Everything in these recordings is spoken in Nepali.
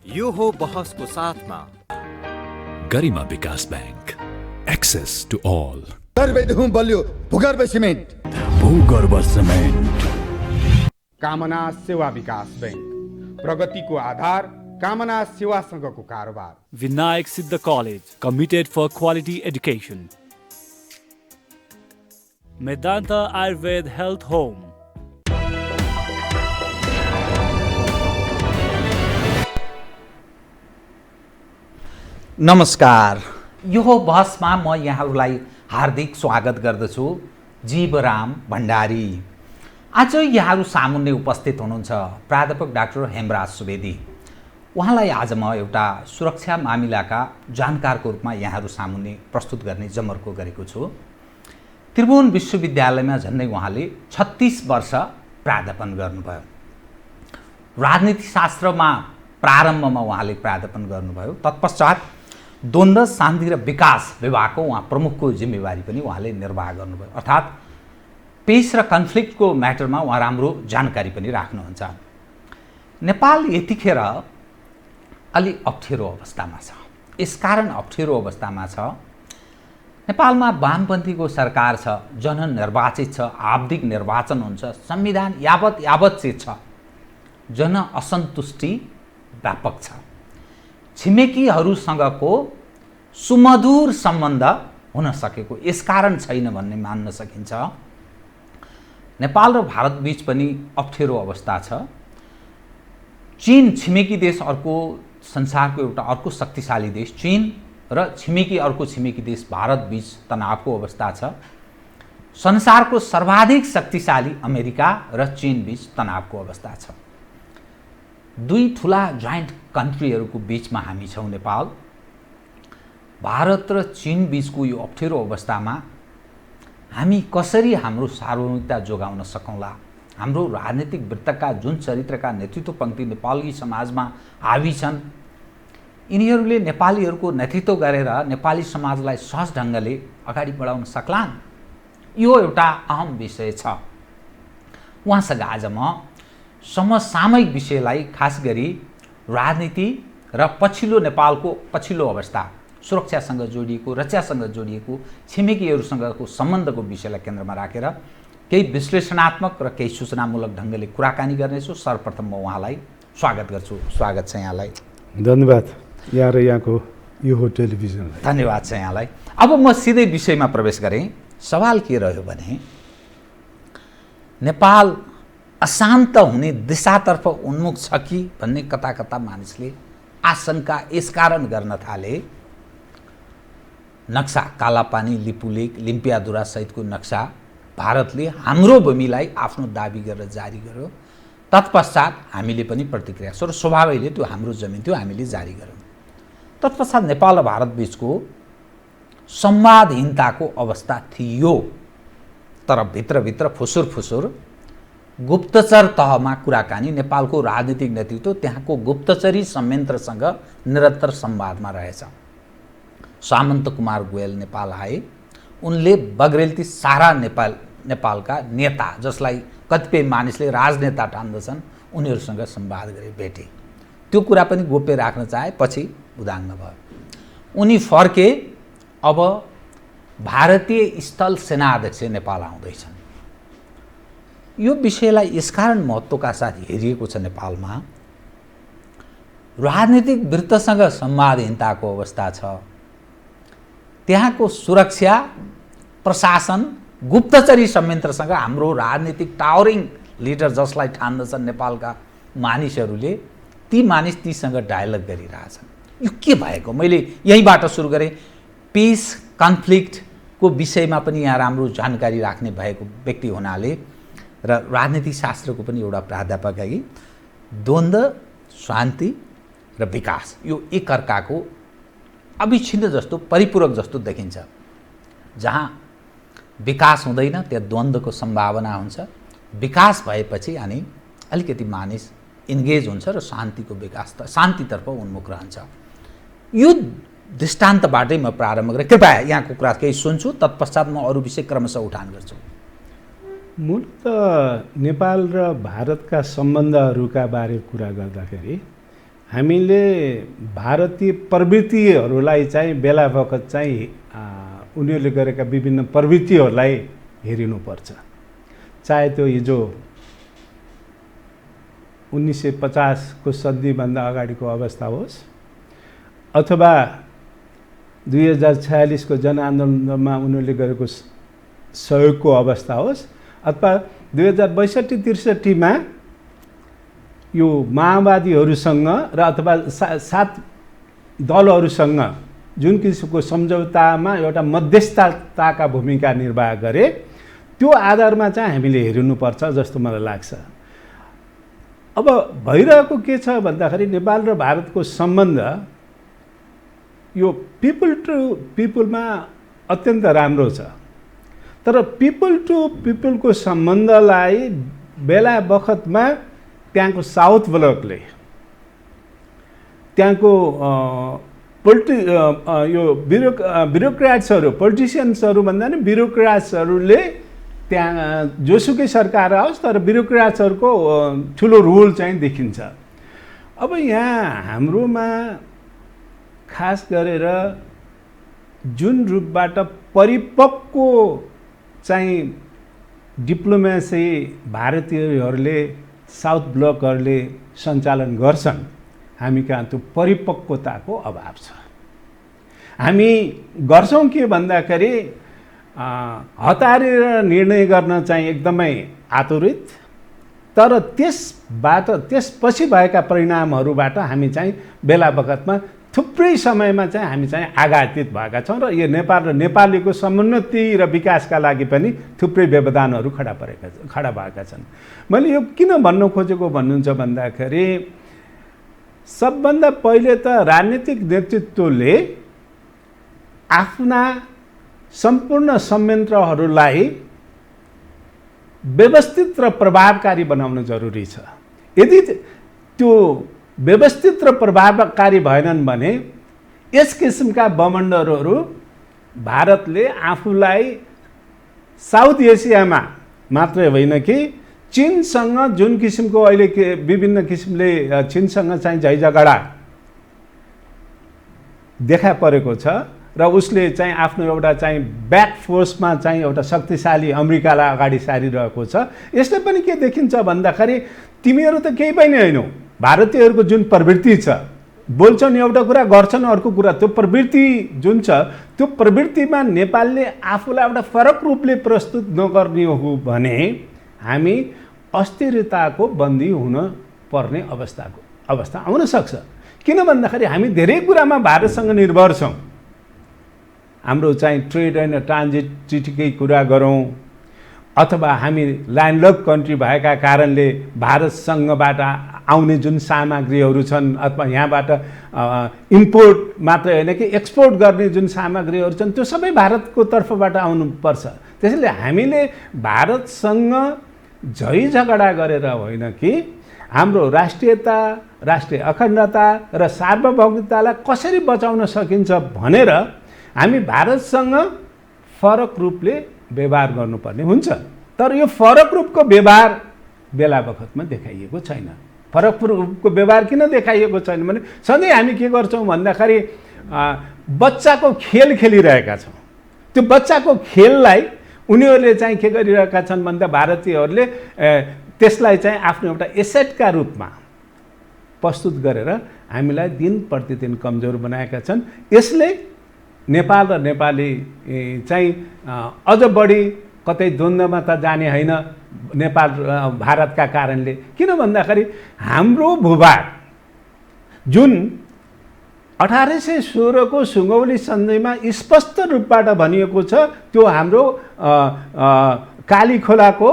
यो हो बहसको साथमा गरिमा विकास बैंक, एक्सेस टु अल। गर्भदेखि बलियो भूगर्भ सिमेन्ट, भूगर्भ सिमेन्ट। कामना सेवा विकास बैंक, प्रगतिको आधार कामना सेवासँगको कारोबार। Vinayak Siddha College, committed for quality education. Medanta Ayurved Health Home. नमस्कार, यो बहसमा म यहाँहरूलाई हार्दिक स्वागत गर्दछु। जीवराम भण्डारी। आज यहाँहरू सामुन्ने उपस्थित हुनुहुन्छ प्राध्यापक डाक्टर हेमराज सुवेदी। उहाँलाई आज म एउटा सुरक्षा मामिलाका जानकारको रूपमा यहाँहरू सामुन्ने प्रस्तुत गर्ने जमर्को गरेको छु। त्रिभुवन विश्वविद्यालयमा झन्डै उहाँले 36 वर्ष प्राध्यापन गर्नुभयो। राजनीतिशास्त्रमा प्रारम्भमा उहाँले प्राध्यापन गर्नुभयो। तत्पश्चात द्वन्द्व, शान्ति र विकास विभागको उहाँ प्रमुखको जिम्मेवारी पनि उहाँले निर्वाह गर्नुभयो। अर्थात् पेस र कन्फ्लिक्टको म्याटरमा उहाँ राम्रो जानकारी पनि राख्नुहुन्छ। नेपाल यतिखेर अलि अप्ठ्यारो अवस्थामा छ। यसकारण अप्ठ्यारो अवस्थामा छ, नेपालमा वामपन्थीको सरकार छ, जननिर्वाचित छ, आवधिक निर्वाचन हुन्छ, संविधान यावत चाहिँ छ, जन असन्तुष्टि व्यापक छ। छिमेकीहरूसँगको सुमधुर सम्बन्ध हुन सकेको यसकारण छैन भन्ने मान्न सकिन्छ। नेपाल र भारत बीच पनि अप्ठ्यारो अवस्था छ। चीन छिमेकी देश, अर्को संसारको एउटा अर्को शक्तिशाली देश चीन र अर्को छिमेकी देश भारत बीच तनावको अवस्था छ। संसारको सर्वाधिक शक्तिशाली अमेरिका र चीन बीच तनावको अवस्था छ। दुई ठुला जोइन्ट कन्ट्रीहरूको बीचमा हामी छौँ। नेपाल, भारत र चीन बीचको यो अप्ठ्यारो अवस्थामा हामी कसरी हाम्रो सार्वभौमिकता जोगाउन सकौँला? हाम्रो राजनीतिक वृत्तका जुन चरित्रका नेतृत्व पङ्क्ति नेपाली समाजमा हावी छन्, यिनीहरूले नेपालीहरूको नेतृत्व गरेर नेपाली समाजलाई सहज ढङ्गले अगाडि बढाउन सक्लान्? यो एउटा अहम विषय छ। उहाँसँग आज म समसामयिक विषयलाई, खास गरी राजनीति र पछिल्लो नेपालको पछिल्लो अवस्था, सुरक्षासँग जोडिएको, रक्षासँग जोडिएको, छिमेकीहरूसँगको सम्बन्धको विषयलाई केन्द्रमा राखेर केही विश्लेषणात्मक र केही सूचनामूलक ढङ्गले कुराकानी गर्नेछु। सर्वप्रथम म उहाँलाई स्वागत गर्छु। स्वागत छ यहाँलाई। धन्यवाद यहाँ र यहाँको यो हो टेलिभिजनलाई। धन्यवाद छ यहाँलाई। अब म सिधै विषयमा प्रवेश गरेँ। सवाल के रह्यो भने, नेपाल अशान्त हुने दिशातर्फ उन्मुख छ कि भन्ने कता कता मानिसले आशंका यसकारण गर्न थाले। नक्सा, कालापानी, लिपुलेक, लिम्पियाधुरा सहितको नक्सा भारतले हाम्रो भूमिलाई आफ्नो दाबी गरेर जारी गर्यो। तत्पश्चात हामीले पनि प्रतिक्रिया, स्वभावैले त्यो हाम्रो जमिन थियो, हामीले जारी गर्यौँ। तत्पश्चात नेपाल र भारत बीचको संवादहीनताको अवस्था थियो। तर भित्रभित्र फुसुर गुप्तचर तहमा कुराकानी, नेपालको राजनीतिक नेतृत्व त्यहाँको गुप्तचरी संयन्त्रसँग निरन्तर संवादमा रहेछ। सामन्त कुमार गोयल नेपाल आए। उनले बग्रेलती सारा नेपालका नेता, जसलाई कतिपय मानिसले राजनेता ठान्दछन्, उनीहरूसँग संवाद गरे, भेटे। त्यो कुरा पनि गोप्य राख्न चाहे, पछि उदाङ्ग भयो। उनी फर्के। अब भारतीय स्थल सेनाध्यक्ष नेपाल आउँदैछन्। यो विषयलाई यसकारण महत्त्वका साथ हेरिएको छ। नेपालमा राजनीतिक वृत्तसँग संवादहीनताको अवस्था छ। त्यहाँको सुरक्षा प्रशासन, गुप्तचरी संयन्त्रसँग हाम्रो राजनीतिक टावरिङ लिडर जसलाई ठान्दछन् नेपालका मानिसहरूले, ती मानिस तीसँग डायलग गरिरहेछन्। यो के भएको? मैले यहीँबाट सुरु गरेँ। पिस कन्फ्लिक्टको विषयमा पनि यहाँ राम्रो जानकारी राख्ने भएको व्यक्ति हुनाले र राजनीति शास्त्रको पनि एउटा प्राध्यापक है। द्वन्द्व, शान्ति र विकास यो एकअर्काको अविच्छिन्न जस्तो, परिपूरक जस्तो देखिन्छ। जहाँ विकास हुँदैन त्यहाँ द्वन्द्वको सम्भावना हुन्छ। विकास भएपछि अनि अलिकति मानिस इन्गेज हुन्छ र शान्तिको विकास शान्तितर्फ उन्मुख रहन्छ। यो दृष्टान्तबाटै म प्रारम्भ गरेँ। कृपया यहाँको कुरा केही सुन्छु, तत्पश्चात म अरू विषय क्रमशः उठान गर्छु। मूलतः नेपाल र भारतका सम्बन्धहरूका बारे कुरा गर्दाखेरि हामीले भारतीय प्रवृत्तिहरूलाई चाहिँ बेला बखत चाहिँ उनीहरूले गरेका विभिन्न प्रवृत्तिहरूलाई हेरिनुपर्छ। चाहे त्यो हिजो 1950 को सन्धिभन्दा अगाडिको अवस्था होस् अथवा 2046 को जनआन्दोलनमा उनीहरूले गरेको सहयोगको अवस्था होस् अथवा 2062-63 मा यो माओवादीहरूसँग र अथवा सात दलहरूसँग जुन किसिमको सम्झौतामा एउटा मध्यस्थताका भूमिका निर्वाह गरे त्यो आधारमा चाहिँ हामीले हेर्नुपर्छ जस्तो मलाई लाग्छ। अब भइरहेको के छ भन्दाखेरि नेपाल र भारतको सम्बन्ध यो पिपल टु पिपलमा अत्यन्त राम्रो छ, तर पिपल टु पिपलको सम्बन्धलाई बेला बखतमा त्यहाँको साउथ ब्लकले त्यहाँको यो ब्युरोक्राट्सहरू पोलिटिसियन्सहरू भन्दा नि ब्युरोक्राट्सहरूले त्यहाँ जोसुकै सरकार आओस् तर ब्युरोक्राट्सहरूको ठुलो रोल चाहिँ देखिन्छ। अब यहाँ हाम्रोमा खास गरेर जुन रूपबाट परिपक्व चाहिँ डिप्लोमेसी भारतीयहरूले साउथ ब्लकहरूले सञ्चालन गर्छन्, हामी कहाँ त्यो परिपक्वताको अभाव छ। हामी गर्छौँ के भन्दाखेरि हतारेर निर्णय गर्न चाहिँ एकदमै आतुरित, तर त्यसपछि भएका परिणामहरूबाट हामी चाहिँ बेला बखतमा थुप्रै समयमा चाहिँ हामी चाहिँ आघातित भएका छौँ र यो नेपाल र नेपालीको समुन्नति र विकासका लागि पनि थुप्रै व्यवधानहरू खडा भएका छन्। मैले यो किन भन्न खोजेको भन्नुहुन्छ भन्दाखेरि सबभन्दा पहिले त राजनीतिक नेतृत्वले आफ्ना सम्पूर्ण संयन्त्रहरूलाई व्यवस्थित र प्रभावकारी बनाउन जरुरी छ। यदि त्यो व्यवस्थित र प्रभावकारी भएनन् भने यस किसिमका बमण्डरहरू भारतले आफूलाई साउथ एसियामा मात्रै होइन कि चीनसँग जुन किसिमको अहिले विभिन्न किसिमले चीनसँग चाहिँ झैझगडा देखा परेको छ र उसले चाहिँ आफ्नो एउटा चाहिँ ब्याक फोर्समा चाहिँ एउटा शक्तिशाली अमेरिकालाई अगाडि सारिरहेको छ। यसले पनि के देखिन्छ भन्दाखेरि तिमीहरू त केही पनि होइनौ, भारतीयहरूको जुन प्रवृत्ति छ, बोल्छन् एउटा कुरा गर्छन् अर्को कुरा, त्यो प्रवृत्ति जुन छ त्यो प्रवृत्तिमा नेपालले आफूलाई एउटा फरक रूपले प्रस्तुत नगर्ने हो भने हामी अस्थिरताको बन्दी हुन पर्ने अवस्था आउन सक्छ। किन भन्दाखेरि हामी धेरै कुरामा भारतसँग निर्भर छौँ। हाम्रो चाहिँ ट्रेड एन्ड ट्रान्जिट ट्रिटीकै कुरा गरौँ अथवा हामी ल्यान्डलक कन्ट्री भएका कारणले भारतसँगबाट आउने जुन सामग्रीहरू छन् अथवा यहाँबाट इम्पोर्ट मात्रै होइन कि एक्सपोर्ट गर्ने जुन सामग्रीहरू छन् त्यो सबै भारतको तर्फबाट आउनुपर्छ। त्यसैले हामीले भारतसँग झैझगडा गरेर होइन कि हाम्रो राष्ट्रियता, राष्ट्रिय अखण्डता र सार्वभौमिकतालाई कसरी बचाउन सकिन्छ भनेर हामी भारतसँग फरक रूपले व्यवहार गर्नुपर्ने हुन्छ। तर यो फरक रूपको व्यवहार बेला बखतमा देखाइएको छैन। फरक रूपको व्यवहार किन देखाइएको छैन भने सधैँ हामी के गर्छौँ भन्दाखेरि बच्चाको खेल खेलिरहेका छौँ। त्यो बच्चाको खेललाई उनीहरूले चाहिँ के गरिरहेका छन् भन्दा भारतीयहरूले त्यसलाई चाहिँ आफ्नो एउटा एसेटका रूपमा प्रस्तुत गरेर हामीलाई दिन प्रतिदिन कमजोर बनाएका छन्। यसले नेपाल र नेपाली चाहिँ अझ बढी कतै द्वन्द्वमा त जाने होइन नेपाल र भारतका कारणले। किन भन्दाखेरि हाम्रो भूभाग जुन 1816 को सुगौली सन्धिमा स्पष्ट रूपबाट भनिएको छ त्यो हाम्रो काली खोलाको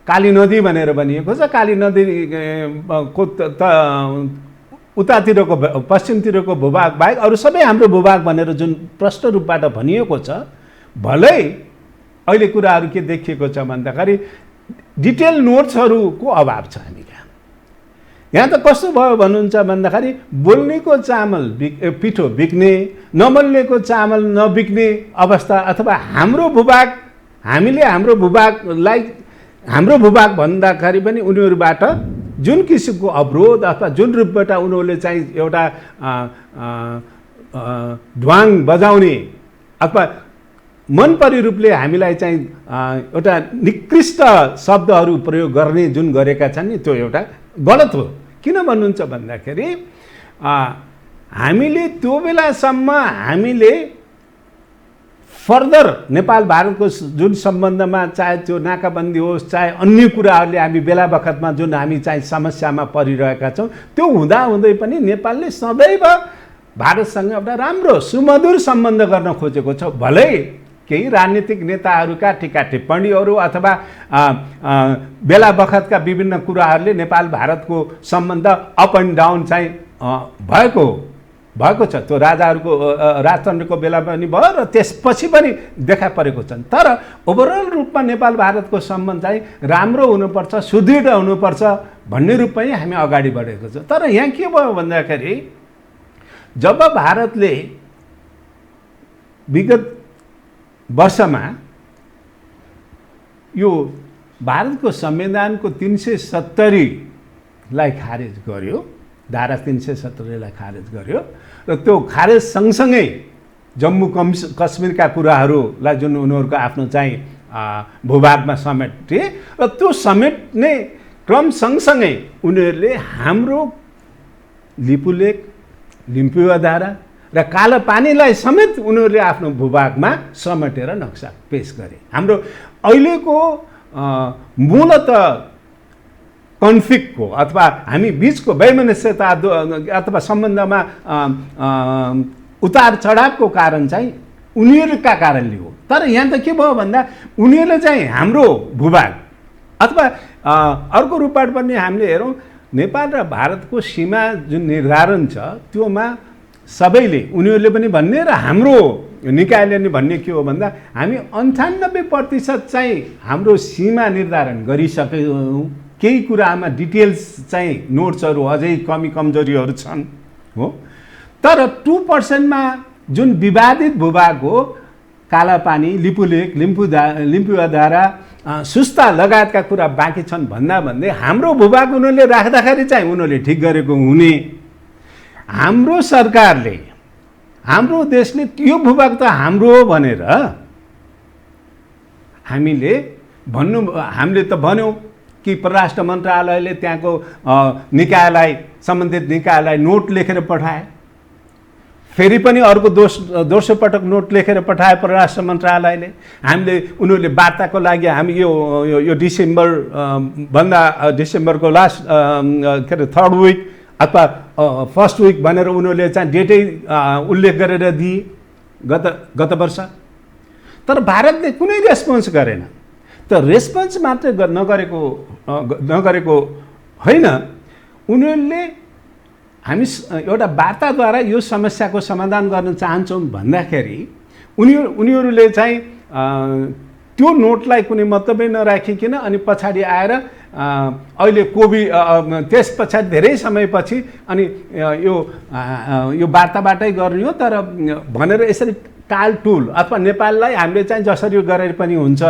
काली नदी भनेर भनिएको छ। काली नदी को उतातिरको पश्चिमतिरको भूभाग बाहेक अरू सबै हाम्रो भूभाग भनेर जुन प्रष्ट रूपबाट भनिएको छ, भलै अहिले कुराहरू के देखिएको छ भन्दाखेरि डिटेल नोट्सहरूको अभाव छ हामी कहाँ। यहाँ त कस्तो भयो भन्नुहुन्छ भन्दाखेरि बोल्नेको चामल पिठो बिक्ने, नमल्नेको चामल नबिक्ने अवस्था अथवा हाम्रो भूभाग हामीले हाम्रो भूभागलाई हाम्रो भूभाग भन्दाखेरि पनि उनीहरूबाट जुन किसिमको अवरोध अथवा जुन रूपबाट उनीहरूले चाहिँ एउटा ढ्वाङ बजाउने अथवा मनपरी रूपले हामीलाई चाहिँ एउटा निकृष्ट शब्दहरू प्रयोग गर्ने जुन गरेका छन् नि त्यो एउटा गलत हो। किन भन्नुहुन्छ भन्दाखेरि हामीले त्यो बेलासम्म हामीले फर्दर नेपाल भारतको जुन सम्बन्धमा चाहे त्यो नाकाबन्दी होस् चाहे अन्य कुराहरूले हामी बेला बखतमा जुन हामी चाहिँ समस्यामा परिरहेका छौँ त्यो हुँदाहुँदै पनि नेपालले सदैव भारतसँग एउटा राम्रो सुमधुर सम्बन्ध गर्न खोजेको छ। भलै केही राजनीतिक नेताहरूका टिका टिप्पणीहरू अथवा बेला बखतका विभिन्न कुराहरूले नेपाल भारतको सम्बन्ध अप एन्ड डाउन चाहिँ भएको छ। त्यो राजाहरूको राजतन्त्रको बेला पनि भयो र त्यसपछि पनि देखा परेको छन्। तर ओभरअल रूपमा नेपाल भारतको सम्बन्ध चाहिँ राम्रो हुनुपर्छ, सुदृढ हुनुपर्छ भन्ने रूपमै हामी अगाडि बढेको छ। तर यहाँ के भयो भन्दाखेरि जब भारतले विगत वर्षमा यो भारतको संविधानको 370लाई खारेज गर्यो, धारा 370लाई खारेज गर्यो र त्यो खारेज सँगसँगै जम्मू कश्मीरका कुराहरूलाई जुन उनीहरूको आफ्नो चाहिँ भूभागमा समेटे र त्यो समेट्ने क्रम सँगसँगै उनीहरूले हाम्रो लिपुलेक, लिम्पुवाधारा र कालापानीलाई समेत उनीहरूले आफ्नो भूभागमा समेटेर नक्सा पेश गरे। हाम्रो अहिलेको मूलत कन्फ्लिक्टको अथवा हामी बिचको वैमनस्यता अथवा सम्बन्धमा उतार चढावको कारण चाहिँ उनीहरूका कारणले हो। तर यहाँ त के भयो भन्दा उनीहरूले चाहिँ हाम्रो भूभाग अथवा अर्को रूपबाट पनि हामीले हेरौँ नेपाल र भारतको सीमा जुन निर्धारण छ त्योमा सबैले उनीहरूले पनि भन्ने र हाम्रो निकायले नि भन्ने के हो भन्दा हामी 98% चाहिँ हाम्रो सीमा निर्धारण गरिसक्यौँ। केही कुरामा डिटेल्स चाहिँ नोट्सहरू अझै कमी कमजोरीहरू छन् हो। तर 2%मा जुन विवादित भूभाग हो कालापानी, लिपुलेक, लिम्पुवाधारा, सुस्ता लगायतका कुरा बाँकी छन् भन्दै हाम्रो भूभाग उनीहरूले राख्दाखेरि चाहिँ उनीहरूले ठिक गरेको हुने। हाम्रो सरकारले हाम्रो देशले त्यो भूभाग त हाम्रो हो भनेर हामीले त भन्यौँ कि परराष्ट्र मन्त्रालयले त्यहाँको निकायलाई सम्बन्धित निकायलाई नोट लेखेर पठाए। फेरि पनि अर्को दोस्रो पटक नोट लेखेर पठाए परराष्ट्र मन्त्रालयले। हामीले उनीहरूले वार्ताको लागि हामी यो डिसेम्बरको लास्ट के अरे 3rd विक अथवा 1st विक भनेर उनीहरूले चाहिँ डेटै उल्लेख गरेर दिए गत वर्ष। तर भारतले कुनै रेस्पोन्स गरेन। त रेस्पोन्स मात्र नगरेको होइन, उनीहरूले हामी एउटा वार्ताद्वारा यो समस्याको समाधान गर्न चाहन्छौँ भन्दाखेरि उनीहरूले चाहिँ त्यो नोटलाई कुनै मतलबै नराखिकन अनि पछाडि आएर अहिले त्यस पछाडि धेरै समयपछि अनि यो वार्ताबाटै गर्ने हो तर भनेर यसरी टालटुल अथवा नेपाललाई हामीले चाहिँ जसरी गरेर पनि हुन्छ,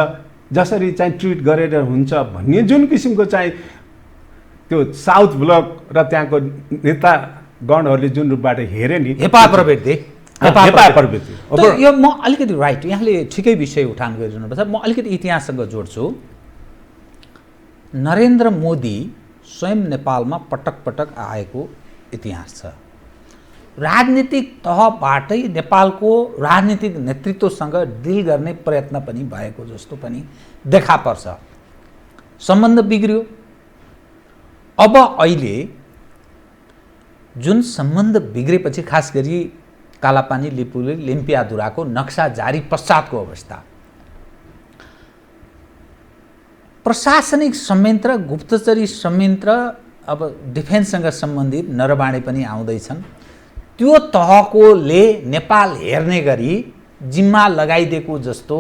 जसरी चाहिँ ट्रिट गरेर हुन्छ भन्ने जुन किसिमको चाहिँ त्यो साउथ ब्लक र त्यहाँको नेतागणहरूले जुन रूपबाट हेरे नि हेपा प्रवृत्ति। यो म अलिकति राइट, यहाँले ठिकै विषय उठान गरिरहनुपर्छ। म अलिकति इतिहाससँग जोड्छु। नरेन्द्र मोदी स्वयं नेपालमा पटक पटक आएको इतिहास छ। राजनीतिक तहबाटै नेपालको राजनीतिक नेतृत्वसँग डिल गर्ने प्रयत्न पनि भएको जस्तो पनि देखा पर्छ। सम्बन्ध बिग्रियो। अब अहिले जुन सम्बन्ध बिग्रेपछि खास गरी कालापानी, लिपुलेक, लिम्पियाधुराको नक्सा जारी पश्चातको अवस्था, प्रशासनिक संयन्त्र, गुप्तचरी संयन्त्र, अब डिफेन्ससँग सम्बन्धित नरबाँडे पनि आउँदैछन्। त्यो तहकोले नेपाल हेर्ने गरी जिम्मा लगाइदिएको जस्तो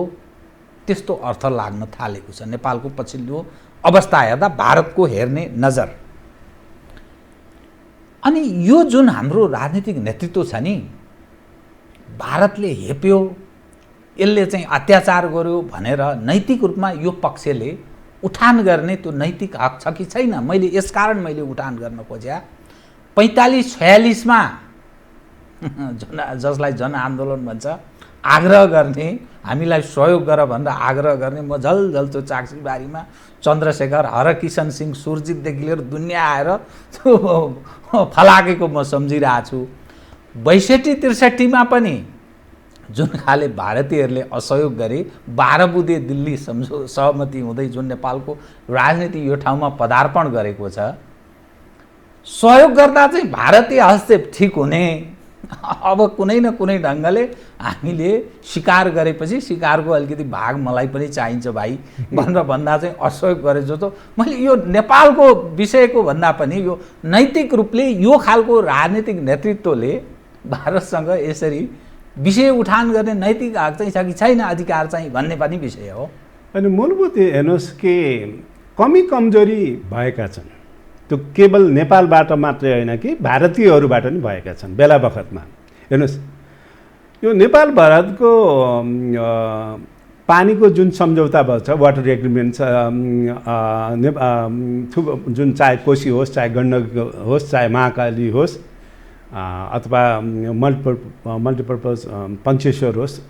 त्यस्तो अर्थ लाग्न थालेको छ नेपालको पछिल्लो अवस्था हेर्दा, भारतको हेर्ने नजर। अनि यो जुन हाम्रो राजनीतिक नेतृत्व छ नि, भारतले हेप्यो, यसले चाहिँ अत्याचार गर्यो भनेर नैतिक रूपमा यो पक्षले उठान गर्ने त्यो नैतिक हक छ कि छैन? मैले यसकारण मैले उठान गर्न खोज्या 45-46मा जसलाई जनआन्दोलन भन्छ, आग्रह गर्ने, हामीलाई सहयोग गर भनेर आग्रह गर्ने, म झलझल त्यो चाक्सीबारीमा चन्द्रशेखर, हरकिशन सिंह, सुरजितदेखि लिएर दुनियाँ आएर त्यो फलाकेको म सम्झिरहेको छु। 62-63मा पनि जुन खाले भारतीयहरूले असहयोग गरे, 12 बुँदे दिल्ली सहमति हुँदै जुन नेपालको राजनीति यो ठाउँमा पदार्पण गरेको छ, सहयोग गर्दा चाहिँ भारतीय हस्तक्षेप ठिक हुने, अब कुनै न कुनै ढङ्गले हामीले स्वीकार गरेपछि स्वीकारको अलिकति भाग मलाई पनि चाहिन्छ भाइ भनेर भन्दा चाहिँ असहयोग गरे जस्तो। मैले यो नेपालको विषयको भन्दा पनि यो नैतिक रूपले यो खालको राजनीतिक नेतृत्वले भारतसँग यसरी विषय उठान गर्ने नैतिक हक चाहिँ छ कि छैन, अधिकार चाहिँ भन्ने पनि विषय हो। अनि मूलभूत हेर्नुहोस् कि कमी कमजोरी भएका छन्, त्यो केवल नेपालबाट मात्रै होइन कि भारतीयहरूबाट पनि भएका छन्। बेला बखतमा हेर्नुहोस्, यो नेपाल भारतको पानीको जुन सम्झौता भएको छ, वाटर एग्रिमेन्ट छ, जुन चाहे कोशी होस्, चाहे गण्डकी होस्, चाहे महाकाली होस्, अथवा मल्टिपर्पज पञ्चेश्वर होस्,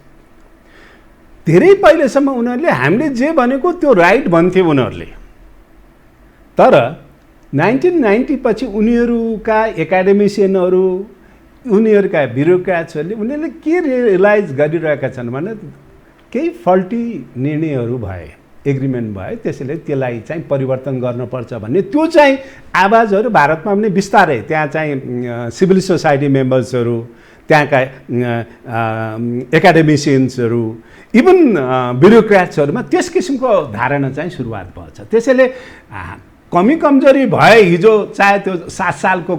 धेरै पहिलेसम्म उनीहरूले हामीले जे भनेको त्यो राइट भन्थे उनीहरूले। तर 1990 पछि उनीहरूका एकाडेमिसियनहरू, उनीहरूका ब्युरोक्राट्सहरूले उनीहरूले के रियलाइज गरिरहेका छन् भने केही फल्टी निर्णयहरू भए, एग्रिमेन्ट भए, त्यसैले त्यसलाई चाहिँ परिवर्तन गर्नुपर्छ भन्ने त्यो चाहिँ आवाजहरू भारतमा पनि बिस्तारै त्यहाँ चाहिँ सिभिल सोसाइटी मेम्बर्सहरू, त्यहाँका एकाडेमिसियन्सहरू, इभन ब्युरोक्राट्सहरूमा त्यस किसिमको धारणा चाहिँ सुरुवात भएछ। त्यसैले कमी कमजोरी भए हिजो चाहे त्यो 7 सालको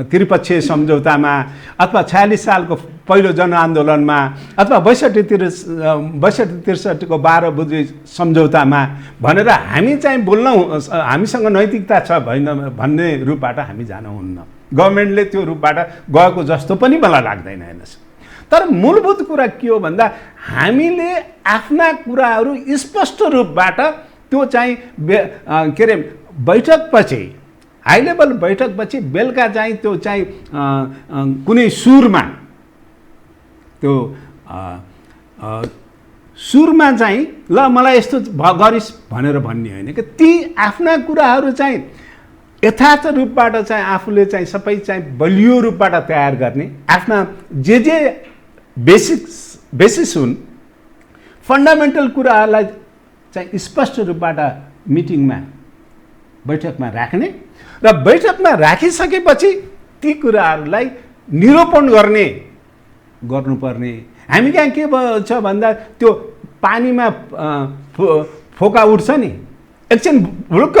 त्रिपक्षीय सम्झौतामा अथवा 46 सालको पहिलो जनआन्दोलनमा अथवा 62-63 को 12 बुँदे सम्झौतामा भनेर हामी चाहिँ बोल्न, हामीसँग नैतिकता छ भन्ने रूपबाट हामी जान हुन्न। गभर्मेन्टले त्यो रूपबाट गएको जस्तो पनि मलाई लाग्दैन। हेर्नुहोस्, तर मूलभूत कुरा के हो भन्दा हामीले आफ्ना कुराहरू स्पष्ट रूपबाट त्यो चाहिँ के अरे बैठकपछि, हाई लेभल बैठकपछि बेलुका चाहिँ त्यो चाहिँ कुनै सुरमा, त्यो सुरमा चाहिँ ल मलाई यस्तो गरिस् भनेर भन्ने होइन कि ती आफ्ना कुराहरू चाहिँ यथार्थ रूपबाट चाहिँ आफूले चाहिँ सबै चाहिँ बलियो रूपबाट तयार गर्ने, आफ्ना जे बेसिस हुन्, फन्डामेन्टल कुराहरूलाई चाहिँ स्पष्ट रूपबाट मिटिङमा, बैठकमा राख्ने र बैठकमा राखिसकेपछि ती कुराहरूलाई निरूपण गर्नुपर्ने। हामी कहाँ के छ भन्दा त्यो पानीमा फोका उठ्छ नि, एकछिन भुलुक्क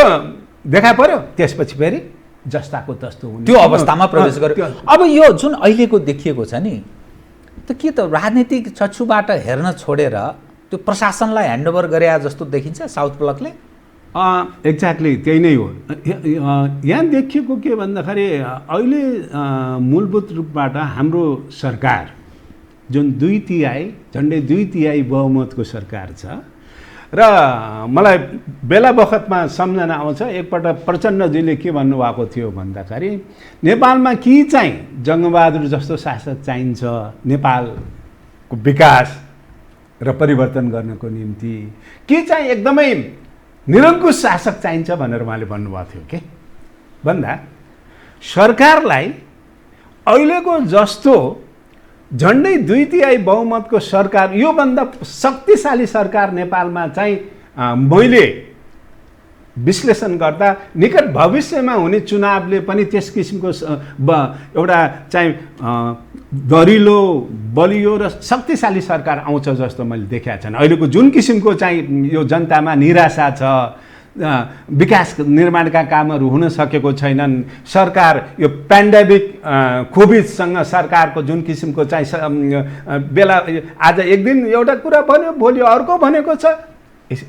देखा पर्यो, त्यसपछि फेरि जस्ताको तस्तो हुने, त्यो अवस्थामा प्रवेश गर्यो। अब यो जुन अहिलेको देखिएको छ नि, त के त राजनीतिक चक्षुबाट हेर्न छोडेर त्यो प्रशासनलाई ह्यान्डओभर गरे जस्तो देखिन्छ साउथ ब्लकले? एक्ज्याक्टली त्यही नै हो। यहाँ देखिएको के भन्दाखेरि अहिले मूलभूत रूपबाट हाम्रो सरकार जुन 2/3 झन्डै 2/3 बहुमतको सरकार छ र मलाई बेला बखतमा सम्झना आउँछ, एकपल्ट प्रचण्डजीले के भन्नुभएको थियो भन्दाखेरि नेपालमा के चाहिँ जङ्गबहादुर जस्तो शासक चाहिन्छ नेपालको विकास र परिवर्तन गर्नको निम्ति, के चाहिँ एकदमै निरङ्कुश शासक चाहिन्छ भनेर उहाँले भन्नुभएको थियो। के भन्दा सरकारलाई अहिलेको जस्तो झन्डै 2/3 बहुमतको सरकार, योभन्दा शक्तिशाली सरकार नेपालमा चाहिँ मैले विश्लेषण गर्दा निकट भविष्यमा हुने चुनावले पनि त्यस किसिमको एउटा चाहिँ दरिलो, बलियो र शक्तिशाली सरकार आउँछ जस्तो मैले देखेको छैन। अहिलेको जुन किसिमको चाहिँ यो जनतामा निराशा छ, विकास निर्माणका कामहरू हुन सकेको छैनन्, सरकार यो पेन्डेमिक कोभिडसँग सरकारको जुन किसिमको चाहिँ बेला, आज एक दिन एउटा कुरा भन्यो, भोलि अर्को भनेको छ,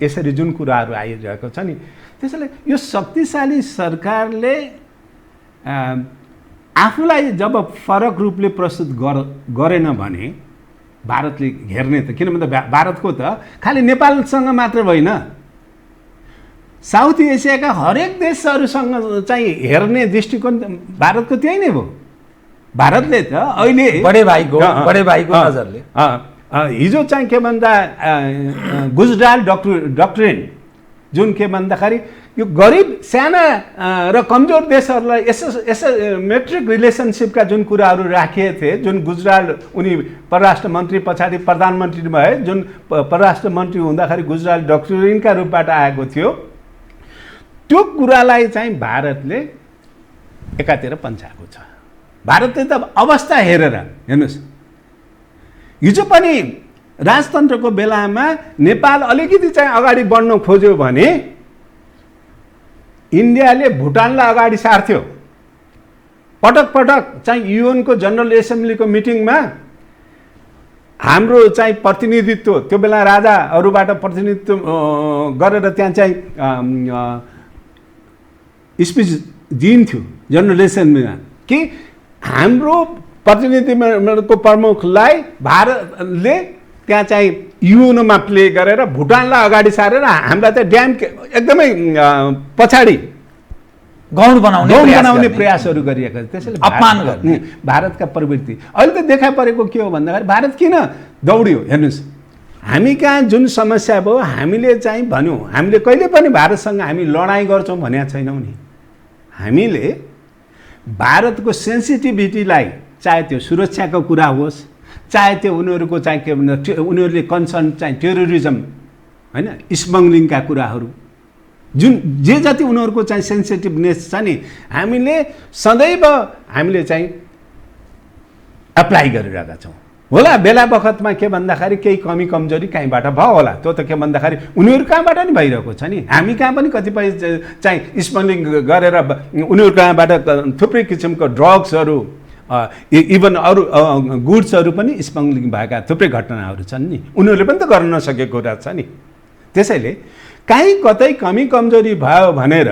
यसरी जुन कुराहरू आइरहेको छ नि, त्यसैले यो शक्तिशाली सरकारले आफूलाई जब फरक रूपले प्रस्तुत गरेन भने भारतले हेर्ने त, किन भन्दा भारतको त खालि नेपालसँग मात्र होइन, साउथ एसियाका हरेक देशहरूसँग चाहिँ हेर्ने दृष्टिकोण भारतको त्यही नै भयो। भारतले त अहिले बडे भाइको नजरले हिजो चाहिँ के भन्दा गुजराल डक्ट्रिन जुन के भन्दाखेरि यो गरिब साना र कमजोर देशहरूलाई यसो मेट्रिक रिलेसनसिपका जुन कुराहरू राखिए थिए, जुन गुजराल उनी परराष्ट्र मन्त्री पछाडि प्रधानमन्त्री भए, जुन परराष्ट्र मन्त्री हुँदाखेरि गुजराल डक्ट्रिनका रूपबाट आएको थियो, त्यो कुरालाई चाहिँ भारतले एकातिर पन्छाएको छ। भारतले त अवस्था हेरेर हेर्नुहोस्, हिजो पनि राजतन्त्रको बेलामा नेपाल अलिकति चाहिँ अगाडि बढ्न खोज्यो भने इन्डियाले भुटानलाई अगाडि सार्थ्यो। पटक पटक चाहिँ युएनको जनरल एसेम्ब्लीको मिटिङमा हाम्रो चाहिँ प्रतिनिधित्व, त्यो बेला राजाहरूबाट प्रतिनिधित्व गरेर त्यहाँ चाहिँ स्पिच दिन्थ्यो जनरल एसेम्ब्लीमा कि हाम्रो प्रतिनिधिको प्रमुखलाई भारतले त्यहाँ चाहिँ युएनमा प्ले गरेर भुटानलाई अगाडि सारेर हामीलाई त ड्याम एकदमै पछाडि गौण बनाउने प्रयासहरू गरिएका छन्। त्यसैले अपमान गर्ने भारतका प्रवृत्ति अहिले त देखा परेको के हो भन्दाखेरि भारत किन दौड्यो हेर्नुहोस्। हामी कहाँ जुन समस्या भयो हामीले चाहिँ भन्यौँ, हामीले कहिले पनि भारतसँग हामी लडाइँ गर्छौँ भनेका छैनौँ नि। हामीले भारतको सेन्सिटिभिटीलाई, चाहे त्यो सुरक्षाको कुरा होस्, चाहे त्यो उनीहरूको चाहिँ के भन्दा उनीहरूले कन्सर्न चाहिँ टेरोरिजम होइन, स्मग्लिङका कुराहरू, जुन जे जति उनीहरूको चाहिँ सेन्सिटिभनेस छ नि, हामीले सदैव हामीले चाहिँ एप्लाई गरिरहेका छौँ। होला बेला बखतमा के भन्दाखेरि केही कमी कमजोरी कहीँबाट भयो होला, त्यो त के भन्दाखेरि उनीहरू कहाँबाट नि भइरहेको छ नि। हामी कहाँ पनि कतिपय चाहिँ स्मग्लिङ गरेर उनीहरू कहाँबाट थुप्रै किसिमको ड्रग्सहरू इभन अरू गुड्सहरू पनि स्मग्लिङ भएका थुप्रै घटनाहरू छन् नि। उनीहरूले पनि त गर्न नसकेको कुरा छ नि। त्यसैले काहीँ कतै कमी कमजोरी भयो भनेर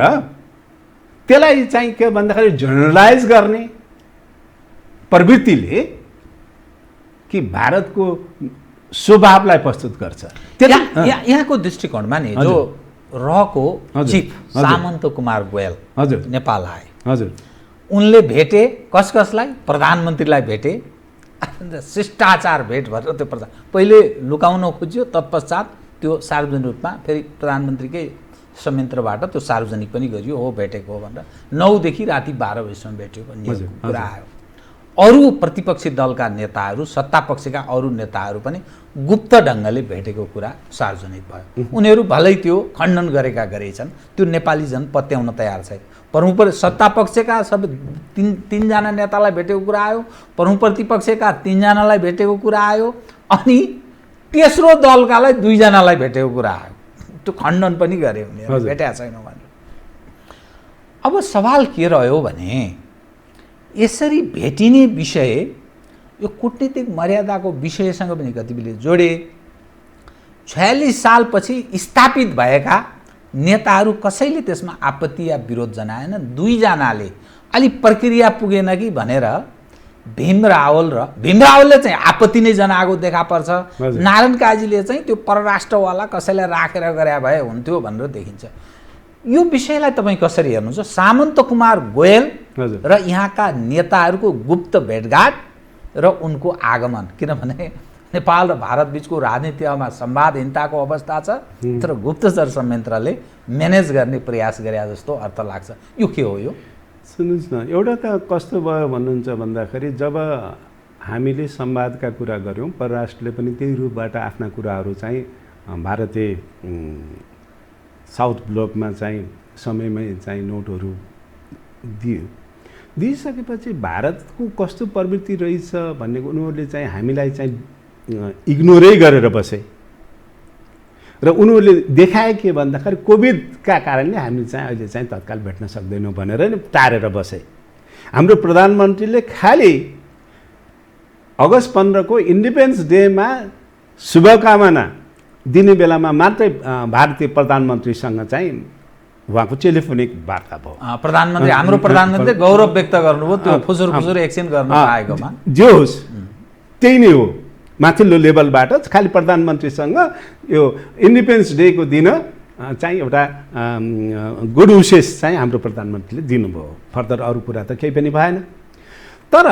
त्यसलाई चाहिँ के भन्दाखेरि जनरलाइज गर्ने प्रवृत्तिले कि भारतको स्वभावलाई प्रस्तुत गर्छ। यहाँको दृष्टिकोणमा नि जो रको चिफ सामन्त कुमार गोयल नेपाल आए, हजुर, उनले भेटे कसलाई? प्रधानमन्त्रीलाई भेटे। शिष्टाचार भेट भनेर त्यो पहिले लुकाउन खोज्यो, तत्पश्चात त्यो सार्वजनिक रूपमा फेरि प्रधानमन्त्रीकै संयन्त्रबाट त्यो सार्वजनिक पनि गरियो, हो भेटेको हो भनेर। 9 देखि राति 12 बजीसम्म भेट्यो भन्ने कुरा आयो। अरू प्रतिपक्षी दलका नेताहरू, सत्तापक्षका अरू नेताहरू पनि गुप्त ढङ्गले भेटेको कुरा सार्वजनिक भयो। उनीहरू भलै त्यो खण्डन गरेका गरेछन्, त्यो नेपाली जन पत्याउन तयार छैन। प्रमुख सत्तापक्षका सबै तीनजना नेतालाई भेटेको कुरा आयो, प्रमुख प्रतिपक्षका 3 जनालाई भेटेको कुरा आयो, अनि तेस्रो दलकालाई 2 जनालाई भेटेको कुरा आयो। त्यो खण्डन पनि गरे उनीहरू, भेटेका छैनौँ भने। अब सवाल के रह्यो भने यसरी भेटिने विषय यो कूटनीतिक मर्यादाको विषयसँग पनि कतिबेला जोडे। 46 सालपछि स्थापित भएका नेताहरू कसैले त्यसमा आपत्ति या विरोध जनाएन। 2 जनाले अलि प्रक्रिया पुगेन कि भनेर भीमरावलले चाहिँ आपत्ति नै जनाएको देखा पर्छ। नारायण काजीले चाहिँ त्यो परराष्ट्रवाला कसैलाई राखेर गरे भए हुन्थ्यो भनेर देखिन्छ। यो विषयलाई तपाईँ कसरी हेर्नुहुन्छ? सामन्त कुमार गोयल र यहाँका नेताहरूको गुप्त भेटघाट र उनको आगमन, किनभने नेपाल र भारत बीचको राजनीतिमा संवादहीनताको अवस्था छ, तर गुप्तचर संयन्त्रले म्यानेज गर्ने प्रयास गरे जस्तो अर्थ लाग्छ। यो के हो? यो सुन्नुहोस् न, एउटा त कस्तो भयो भन्नुहुन्छ भन्दाखेरि जब हामीले संवादका कुरा गऱ्यौँ, परराष्ट्रले पनि त्यही रूपबाट आफ्ना कुराहरू चाहिँ भारतीय साउथ ब्लकमा चाहिँ समयमै चाहिँ नोटहरू दिइसकेपछि भारतको कस्तो प्रवृत्ति रहेछ भन्ने उनीहरूले चाहिँ हामीलाई चाहिँ इग्नोरै गरेर बसे र उनीहरूले देखाए के भन्दाखेरि कोभिडका कारणले हामी चाहिँ अहिले चाहिँ तत्काल भेट्न सक्दैनौँ भनेर नि टारेर बसे। हाम्रो प्रधानमन्त्रीले खालि अगस्त 15 को इन्डिपेन्डेन्स डेमा शुभकामना दिने बेलामा मात्रै भारतीय प्रधानमन्त्रीसँग चाहिँ उहाँको टेलिफोनिक वार्ता भयो। प्रधानमन्त्री, हाम्रो प्रधानमन्त्रीले गौरव व्यक्त गर्नुभयो त्यो फुसुर एक्सन गर्न पाएकोमा। जे होस् त्यही नै हो, माथिल्लो लेभलबाट खालि प्रधानमन्त्रीसँग यो इन्डिपेन्डेन्स डेको दिन चाहिँ एउटा गुड विशेष चाहिँ हाम्रो प्रधानमन्त्रीले दिनुभयो। फर्दर अरू कुरा त केही पनि भएन। तर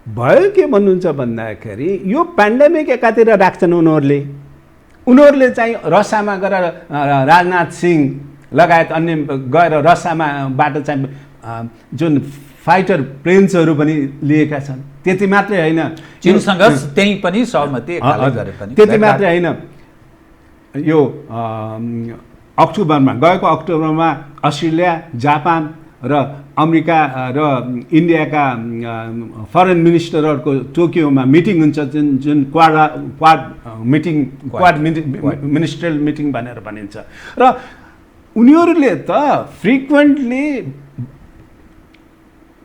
भयो के भन्नुहुन्छ भन्दाखेरि यो पेन्डेमिक एकातिर राख्छन् उनीहरूले चाहिँ रसियामा गएर राजनाथ सिंह लगायत अन्य गएर रसियाबाट चाहिँ जुन फाइटर प्लेन्सहरू पनि लिएका छन्। त्यति मात्रै होइन, चीनसँग त्यही पनि सहमति गरे पनि। त्यति मात्रै होइन, यो गएको अक्टोबरमा अस्ट्रेलिया, जापान र अमेरिका र इन्डियाका फरेन मिनिस्टरहरूको टोकियोमा मिटिङ हुन्छ, जुन क्वाड मिनिस्ट्रियल मिटिङ भनेर भनिन्छ। र उनीहरूले त फ्रिक्वेन्टली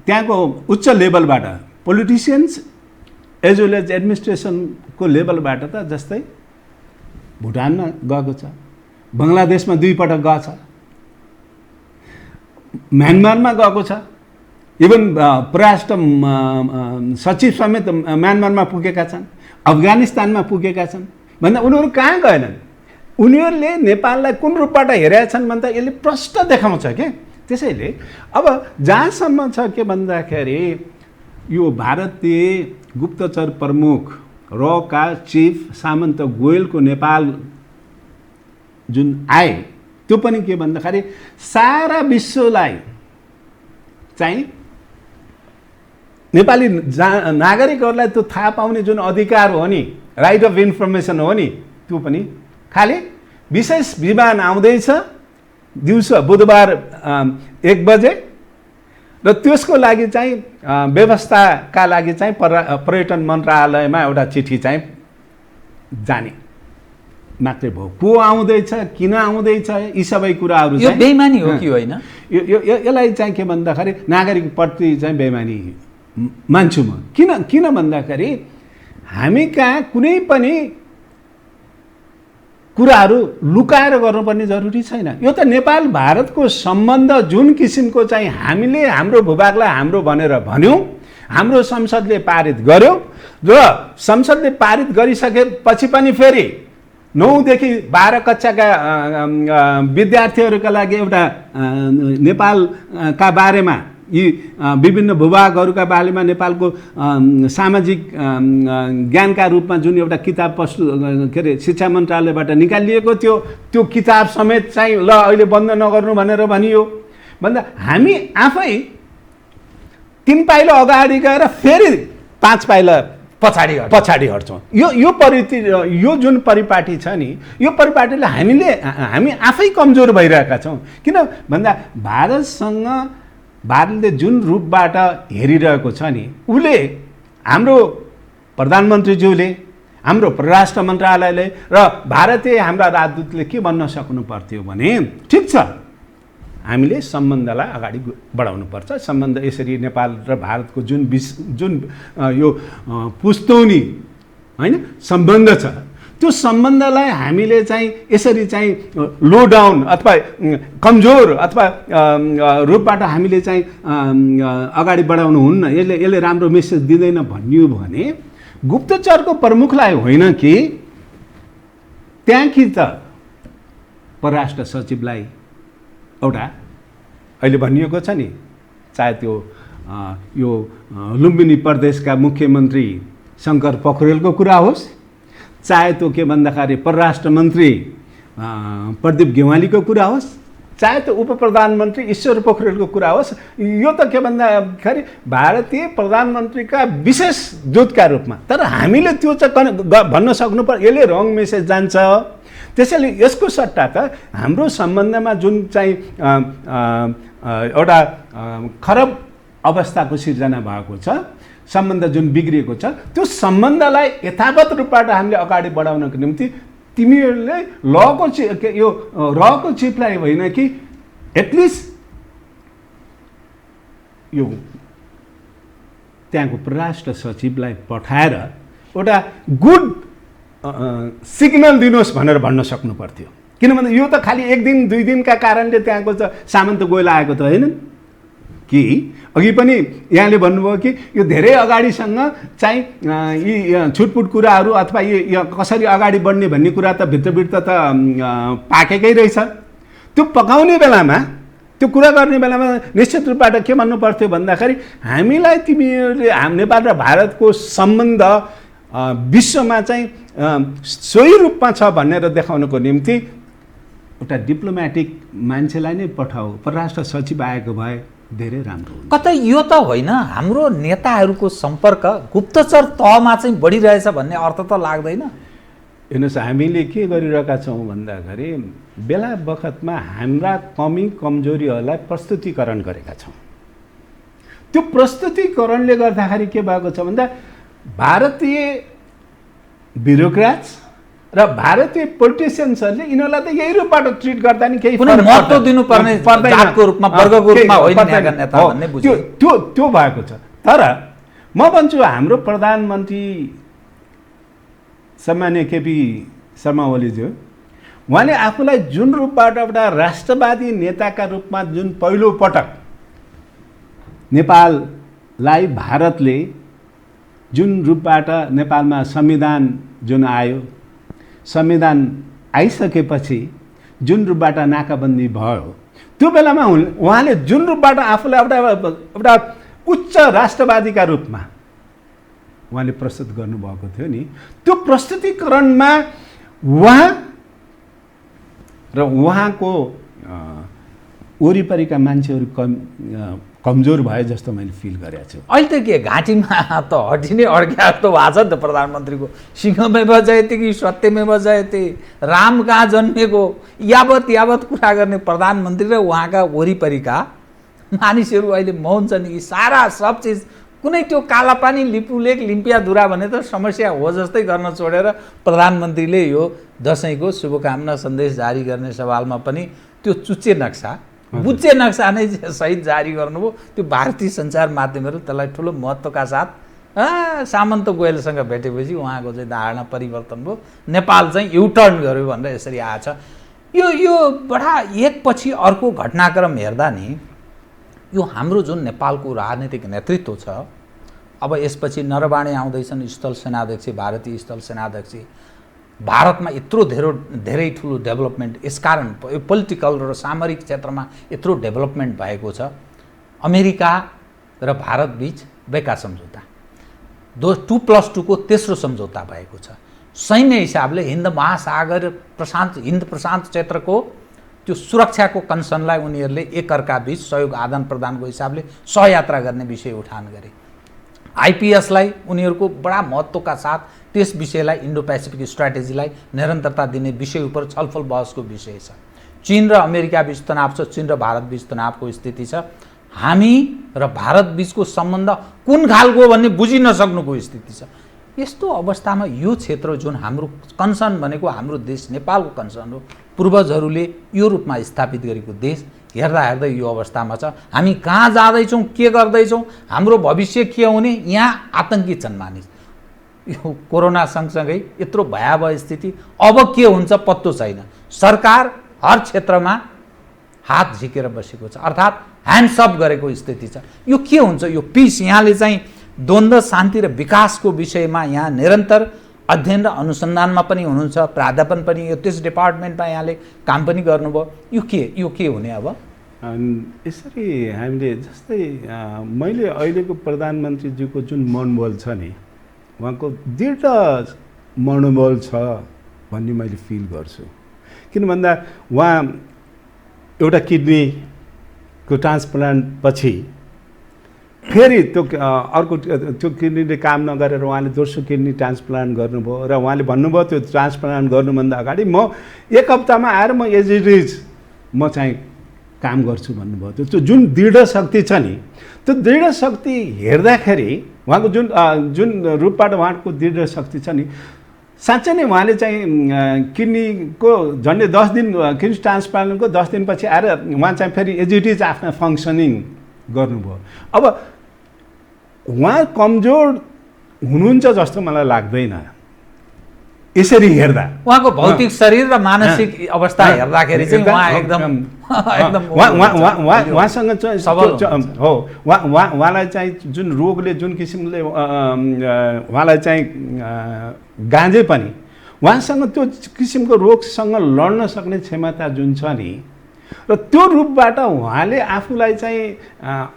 त्यहाँको उच्च लेभलबाट पोलिटिसियन्स एज वेल एज एडमिनिस्ट्रेसनको लेभलबाट त जस्तै भुटानमा गएको छ, बङ्गलादेशमा 2 पटक गएको छ, म्यानमारमा गएको छ, इभन परराष्ट्र सचिव समेत म्यानमारमा पुगेका छन्, अफगानिस्तानमा पुगेका छन्। भन्दा उनीहरू कहाँ गएनन्? उनीहरूले नेपाललाई कुन रूपबाट हेरेका छन् भन्दा यसले प्रष्ट देखाउँछ के। त्यसैले अब जहाँसम्म छ के भन्दाखेरि यो भारतीय गुप्तचर प्रमुख रका चिफ सामन्त गोयलको नेपाल जुन आए, त्यो पनि के भन्दाखेरि सारा विश्वलाई चाहिँ नेपाली नागरिकहरूलाई त्यो थाहा पाउने जुन अधिकार हो नि, राइट अफ इन्फर्मेसन हो नि, त्यो पनि खालि विशेष विमान आउँदैछ दिउँसो बुधबार 1 बजे र त्यसको लागि चाहिँ व्यवस्थाका लागि चाहिँ पर्यटन मन्त्रालयमा एउटा चिठी चाहिँ जाने मात्रै भयो। को आउँदैछ, किन आउँदैछ, यी सबै कुराहरू यो बेइमानी हो कि होइन? यसलाई चाहिँ के भन्दाखेरि नागरिकप्रति चाहिँ बेइमानी मान्छु म। किन भन्दाखेरि हामी कहाँ कुनै पनि कुराहरू लुकाएर गर्नुपर्ने जरुरी छैन। यो त नेपाल भारतको सम्बन्ध जुन किसिमको चाहिँ हामीले हाम्रो भूभागलाई हाम्रो भनेर भन्यौँ, हाम्रो संसदले पारित गर्यो र संसदले पारित गरिसकेपछि पनि फेरि 9 देखि 12 कक्षाका विद्यार्थीहरूका लागि एउटा नेपालका बारेमा यी विभिन्न भूभागहरूका बारेमा नेपालको सामाजिक ज्ञानका रूपमा जुन एउटा किताब के अरे शिक्षा मन्त्रालयबाट निकालिएको थियो, त्यो किताब समेत चाहिँ ल अहिले बन्द नगर्नु भनेर भनियो। भन्दा हामी आफै 3 पाइला अगाडि गएर फेरि 5 पाइला पछाडि हट्छौँ। यो जुन परिपाटी छ नि, यो परिपाटीले हामी आफै कमजोर भइरहेका छौँ। किन भन्दा भारतले जुन रूपबाट हेरिरहेको छ नि, उसले हाम्रो प्रधानमन्त्रीज्यूले, हाम्रो परराष्ट्र मन्त्रालयले र भारतीय हाम्रा राजदूतले के भन्न सक्नु पर्थ्यो भने ठिक छ, हामीले सम्बन्धलाई अगाडि बढाउनुपर्छ। सम्बन्ध यसरी नेपाल र भारतको जुन यो पुस्तौनी होइन सम्बन्ध छ, त्यो सम्बन्धलाई हामीले चाहिँ यसरी चाहिँ लो डाउन अथवा कमजोर अथवा रूपबाट हामीले चाहिँ अगाडि बढाउनु हुन्न, यसले राम्रो मेसेज दिँदैन भनियो भने गुप्तचरको प्रमुखलाई होइन कि त्यहाँ कि त परराष्ट्र सचिवलाई एउटा अहिले भनिएको छ नि, चाहे त्यो यो लुम्बिनी प्रदेशका मुख्यमन्त्री शङ्कर पोखरेलको कुरा होस्, चाहे त्यो के भन्दाखेरि परराष्ट्र मन्त्री प्रदीप गेवालीको कुरा होस्, चाहे त्यो उप प्रधानमन्त्री ईश्वर पोखरेलको कुरा होस्, यो त के भन्दाखेरि भारतीय प्रधानमन्त्रीका विशेष दूतका रूपमा। तर हामीले त्यो चाहिँ भन्न सक्नु पर्छ, यसले रङ मेसेज जान्छ। त्यसैले यसको सट्टा त हाम्रो सम्बन्धमा जुन चाहिँ एउटा खराब अवस्थाको सिर्जना भएको छ, सम्बन्ध जुन बिग्रिएको छ, त्यो सम्बन्धलाई यथावत रूपबाट हामीले अगाडि बढाउनको निम्ति तिमीहरूले रको चिफलाई होइन कि एटलिस्ट यो त्यहाँको परराष्ट्र सचिवलाई पठाएर एउटा गुड सिग्नल दिनुहोस् भनेर भन्न सक्नु पर्थ्यो। किनभने यो त खालि 1 दिन 2 दिनका कारणले त्यहाँको सामन्त गोयल आएको त होइन। कि अघि पनि यहाँले भन्नुभयो कि यो धेरै अगाडिसँग चाहिँ यी छुटपुट कुराहरू अथवा यो कसरी अगाडि बढ्ने भन्ने कुरा त भित्रभित्र त पाकेकै रहेछ। त्यो पकाउने बेलामा, त्यो कुरा गर्ने बेलामा निश्चित रूपबाट के भन्नु पर्थ्यो भन्दाखेरि हामीलाई तिमीहरूले नेपाल र भारतको सम्बन्ध विश्वमा चाहिँ सोही रूपमा छ भनेर देखाउनको निम्ति एउटा डिप्लोमेटिक मान्छेलाई नै पठाऊ, परराष्ट्र सचिव आएको भए धेरै राम्रो हुन्छ। कतै यो त होइन हाम्रो नेताहरूको सम्पर्क गुप्तचर तहमा चाहिँ बढिरहेछ भन्ने अर्थ त लाग्दैन। हेर्नुहोस्, हामीले के गरिरहेका छौँ भन्दाखेरि बेला बखतमा हाम्रा कमी कमजोरीहरूलाई प्रस्तुतिकरण गरेका छौँ। त्यो प्रस्तुतिकरणले गर्दाखेरि के भएको छ भन्दा भारतीय ब्युरोक्राट्स र भारतीय पोलिटिसियन्सहरूले यिनीहरूलाई त यही रूपबाट ट्रिट गर्दा नि केही कुनै महत्त्व दिनुपर्ने जातको रूपमा, वर्गको रूपमा होइन यहाँका नेता भन्ने बुझ्यो। त्यो भएको छ। तर म भन्छु हाम्रो प्रधानमन्त्री सम्मान्य केपी शर्मा ओलीज्यू, उहाँले आफूलाई जुन रूपबाट एउटा राष्ट्रवादी नेताका रूपमा जुन पहिलो पटक नेपाललाई भारतले जुन रूपबाट नेपालमा संविधान जुन आयो, संविधान आइसकेपछि जुन रूपबाट नाकाबन्दी भयो, त्यो बेलामा उहाँले जुन रूपबाट आफूलाई एउटा उच्च राष्ट्रवादीका रूपमा उहाँले प्रस्तुत गर्नुभएको थियो नि, त्यो प्रस्तुतिकरणमा उहाँ र उहाँको वरिपरिका मान्छेहरू कमजोर भए जस्तो मैले फिल गरेको छु। अहिले त के घाँटीमा त हड्डी नै अड्क्या जस्तो भएको छ नि त प्रधानमन्त्रीको। सिंहमेव जयते कि सत्यमेव जयते, राम कहाँ जन्मेको यावत कुरा गर्ने प्रधानमन्त्री र उहाँका वरिपरिका मानिसहरू अहिले मौन छन् कि सारा सब चिज कुनै त्यो कालापानी लिपुलेक लिम्पियाधुरा भने त समस्या हो जस्तै गर्न छोडेर प्रधानमन्त्रीले यो दसैँको शुभकामना सन्देश जारी गर्ने सवालमा पनि त्यो चुच्चे नक्सा, बुच्चे नक्सा नै सहित जारी गर्नुभयो। त्यो भारतीय सञ्चार माध्यमहरू त्यसलाई ठुलो महत्त्वका साथ सामन्त गोयलसँग भेटेपछि उहाँको चाहिँ धारणा परिवर्तन भयो, नेपाल चाहिँ युटर्न गर्यो भनेर यसरी आएछ। यो बडा एकपछि अर्को घटनाक्रम हेर्दा नि यो हाम्रो जुन नेपालको राजनीतिक नेतृत्व छ, अब यसपछि नरवाणे आउँदैछन् स्थल सेनाध्यक्ष, भारतीय स्थल सेनाध्यक्ष। भारतमा यत्रो धेरै ठुलो डेभलपमेन्ट यसकारण पोलिटिकल र सामरिक क्षेत्रमा यत्रो डेभलपमेन्ट भएको छ। अमेरिका र भारत बीच बेका सम्झौता 2+2 को तेस्रो सम्झौता भएको छ। सैन्य हिसाबले हिन्द महासागर हिन्द प्रशान्त क्षेत्रको त्यो सुरक्षाको कन्सर्नलाई उनीहरूले एकअर्का बीच सहयोग आदान प्रदानको हिसाबले सहयात्रा गर्ने विषय उठान गरे। आइपिएसलाई उनीहरूको बडा महत्त्वका साथ त्यस विषयलाई इन्डो पेसिफिक स्ट्राटेजीलाई निरन्तरता दिने विषय उप छलफल बहसको विषय छ। चीन र अमेरिका बीच तनाव छ, चीन र भारत बीच तनावको स्थिति छ। हामी र भारत बीचको सम्बन्ध कुन खालको भन्ने बुझि नसक्नुको स्थिति छ। यस्तो अवस्थामा यो क्षेत्र जुन हाम्रो कन्सर्न भनेको हाम्रो देश नेपालको कन्सर्न हो, पूर्वजहरूले यो रूपमा स्थापित गरेको देश हेर्दा हेर्दै यो अवस्थामा छ। हामी कहाँ जाँदैछौँ, के गर्दैछौँ, हाम्रो भविष्य के हुने, यहाँ आतङ्कित छन् मानिस। यो कोरोना सँगसँगै यत्रो भयावह स्थिति, अब के हुन्छ पत्तो छैन। सरकार हर क्षेत्रमा हात झिकेर बसेको छ, अर्थात् ह्यान्ड्स अप गरेको स्थिति छ। यो के हुन्छ, यो पिस यहाँले चाहिँ द्वन्द्व शान्ति र विकासको विषयमा यहाँ निरन्तर अध्ययन र अनुसन्धानमा पनि हुनुहुन्छ, प्राध्यापन पनि यो त्यस डिपार्टमेन्टमा यहाँले काम पनि गर्नुभयो। यो के हुने अब? यसरी हामीले जस्तै मैले अहिलेको प्रधानमन्त्रीज्यूको जुन मनोबल छ नि, उहाँको दृढ मनोबल छ भन्ने मैले फिल गर्छु। किन भन्दा उहाँ एउटा किडनीको ट्रान्सप्लान्ट पछि फेरि त्यो अर्को त्यो किडनीले काम नगरेर उहाँले दोस्रो किडनी ट्रान्सप्लान्ट गर्नुभयो र उहाँले भन्नुभयो त्यो ट्रान्सप्लान्ट गर्नुभन्दा अगाडि म 1 हप्तामा आएर म एज इट इज म चाहिँ काम गर्छु भन्नुभयो। त्यो जुन दृढ शक्ति छ नि, त्यो दृढ शक्ति हेर्दाखेरि उहाँको जुन रूपबाट उहाँको दृढ शक्ति छ नि, साँच्चै नै उहाँले चाहिँ किडनीको झन्डै 10 दिन किडनी ट्रान्सप्लान्टको 10 दिनपछि आएर उहाँ चाहिँ फेरि एज इट इज आफ्नो फङ्सनिङ गर्नुभयो। अब उहाँ कमजोर हुनुहुन्छ जस्तो मलाई लाग्दैन। यसरी हेर्दा उहाँको भौतिक शरीर र मानसिक अवस्था हेर्दाखेरि चाहिँ उहाँ एकदम उहाँसँग उहाँलाई चाहिँ जुन रोगले जुन किसिमले उहाँलाई चाहिँ गाँजे पनि उहाँसँग त्यो किसिमको रोगसँग लड्न सक्ने क्षमता जुन छ नि र त्यो रूपबाट उहाँले आफूलाई चाहिँ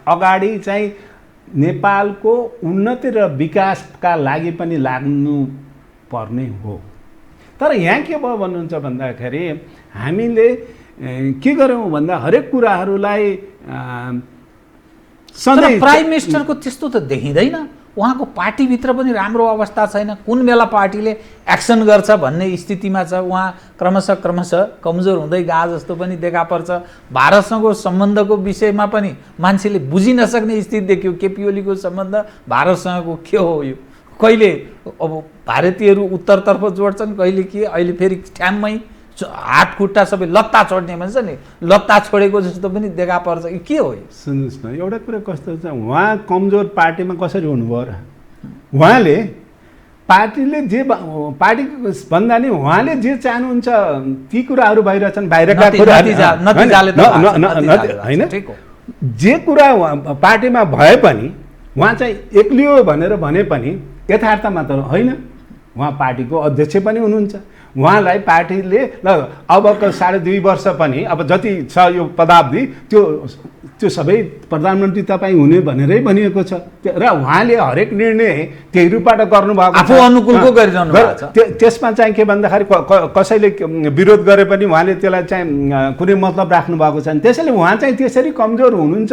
अगाडि चाहिँ नेपालको उन्नति र विकासका लागि पनि लाग्नु पर्ने हो। तर यहाँ के भयो भन्नुहुन्छ भन्दाखेरि हामीले के गर्यौँ भन्दा हरेक कुराहरूलाई सधैँ प्राइम मिनिस्टरको त्यस्तो त देखिँदैन। उहाँको पार्टीभित्र पनि राम्रो अवस्था छैन, कुन बेला पार्टीले एक्सन गर्छ भन्ने स्थितिमा छ। उहाँ क्रमशः कमजोर हुँदै गए जस्तो पनि देखा पर्छ। भारतसँगको सम्बन्धको विषयमा पनि मान्छेले बुझि नसक्ने स्थिति देखियो। केपी ओलीको सम्बन्ध भारतसँगको के हो, यो कहिले अब भारतीयहरू उत्तरतर्फ जोड्छन्, कहिले के, अहिले फेरि ठ्याम्मै हात खुट्टा सबै लत्ता छोड्ने भन्छ नि, लत्ता छोडेको जस्तो पनि देखा पर्छ। के हो यो? सुन्नुहोस् न, एउटा कुरा कस्तो छ, उहाँ कमजोर पार्टीमा कसरी हुनुभयो र? उहाँले पार्टीले जे पार्टी भन्दा नि उहाँले जे चाहनुहुन्छ ती कुराहरू भइरहेछन्। बाहिरका होइन, जे कुरा पार्टीमा भए पनि उहाँ चाहिँ एक्लियो भनेर भने पनि यथार्थमा त होइन। उहाँ पार्टीको अध्यक्ष पनि हुनुहुन्छ। उहाँलाई पार्टीले ल अबको 2.5 वर्ष पनि अब जति छ यो पदावधि त्यो सबै प्रधानमन्त्री तपाईँ हुने भनेरै भनिएको छ र उहाँले हरेक निर्णय त्यही रूपबाट गर्नुभएको आफू अनुकूलको गरिरहनु भएको छ। त्यसमा चाहिँ के भन्दाखेरि कसैले विरोध गरे पनि उहाँले त्यसलाई चाहिँ कुनै मतलब राख्नु भएको छैन। त्यसैले उहाँ चाहिँ त्यसरी कमजोर हुनुहुन्छ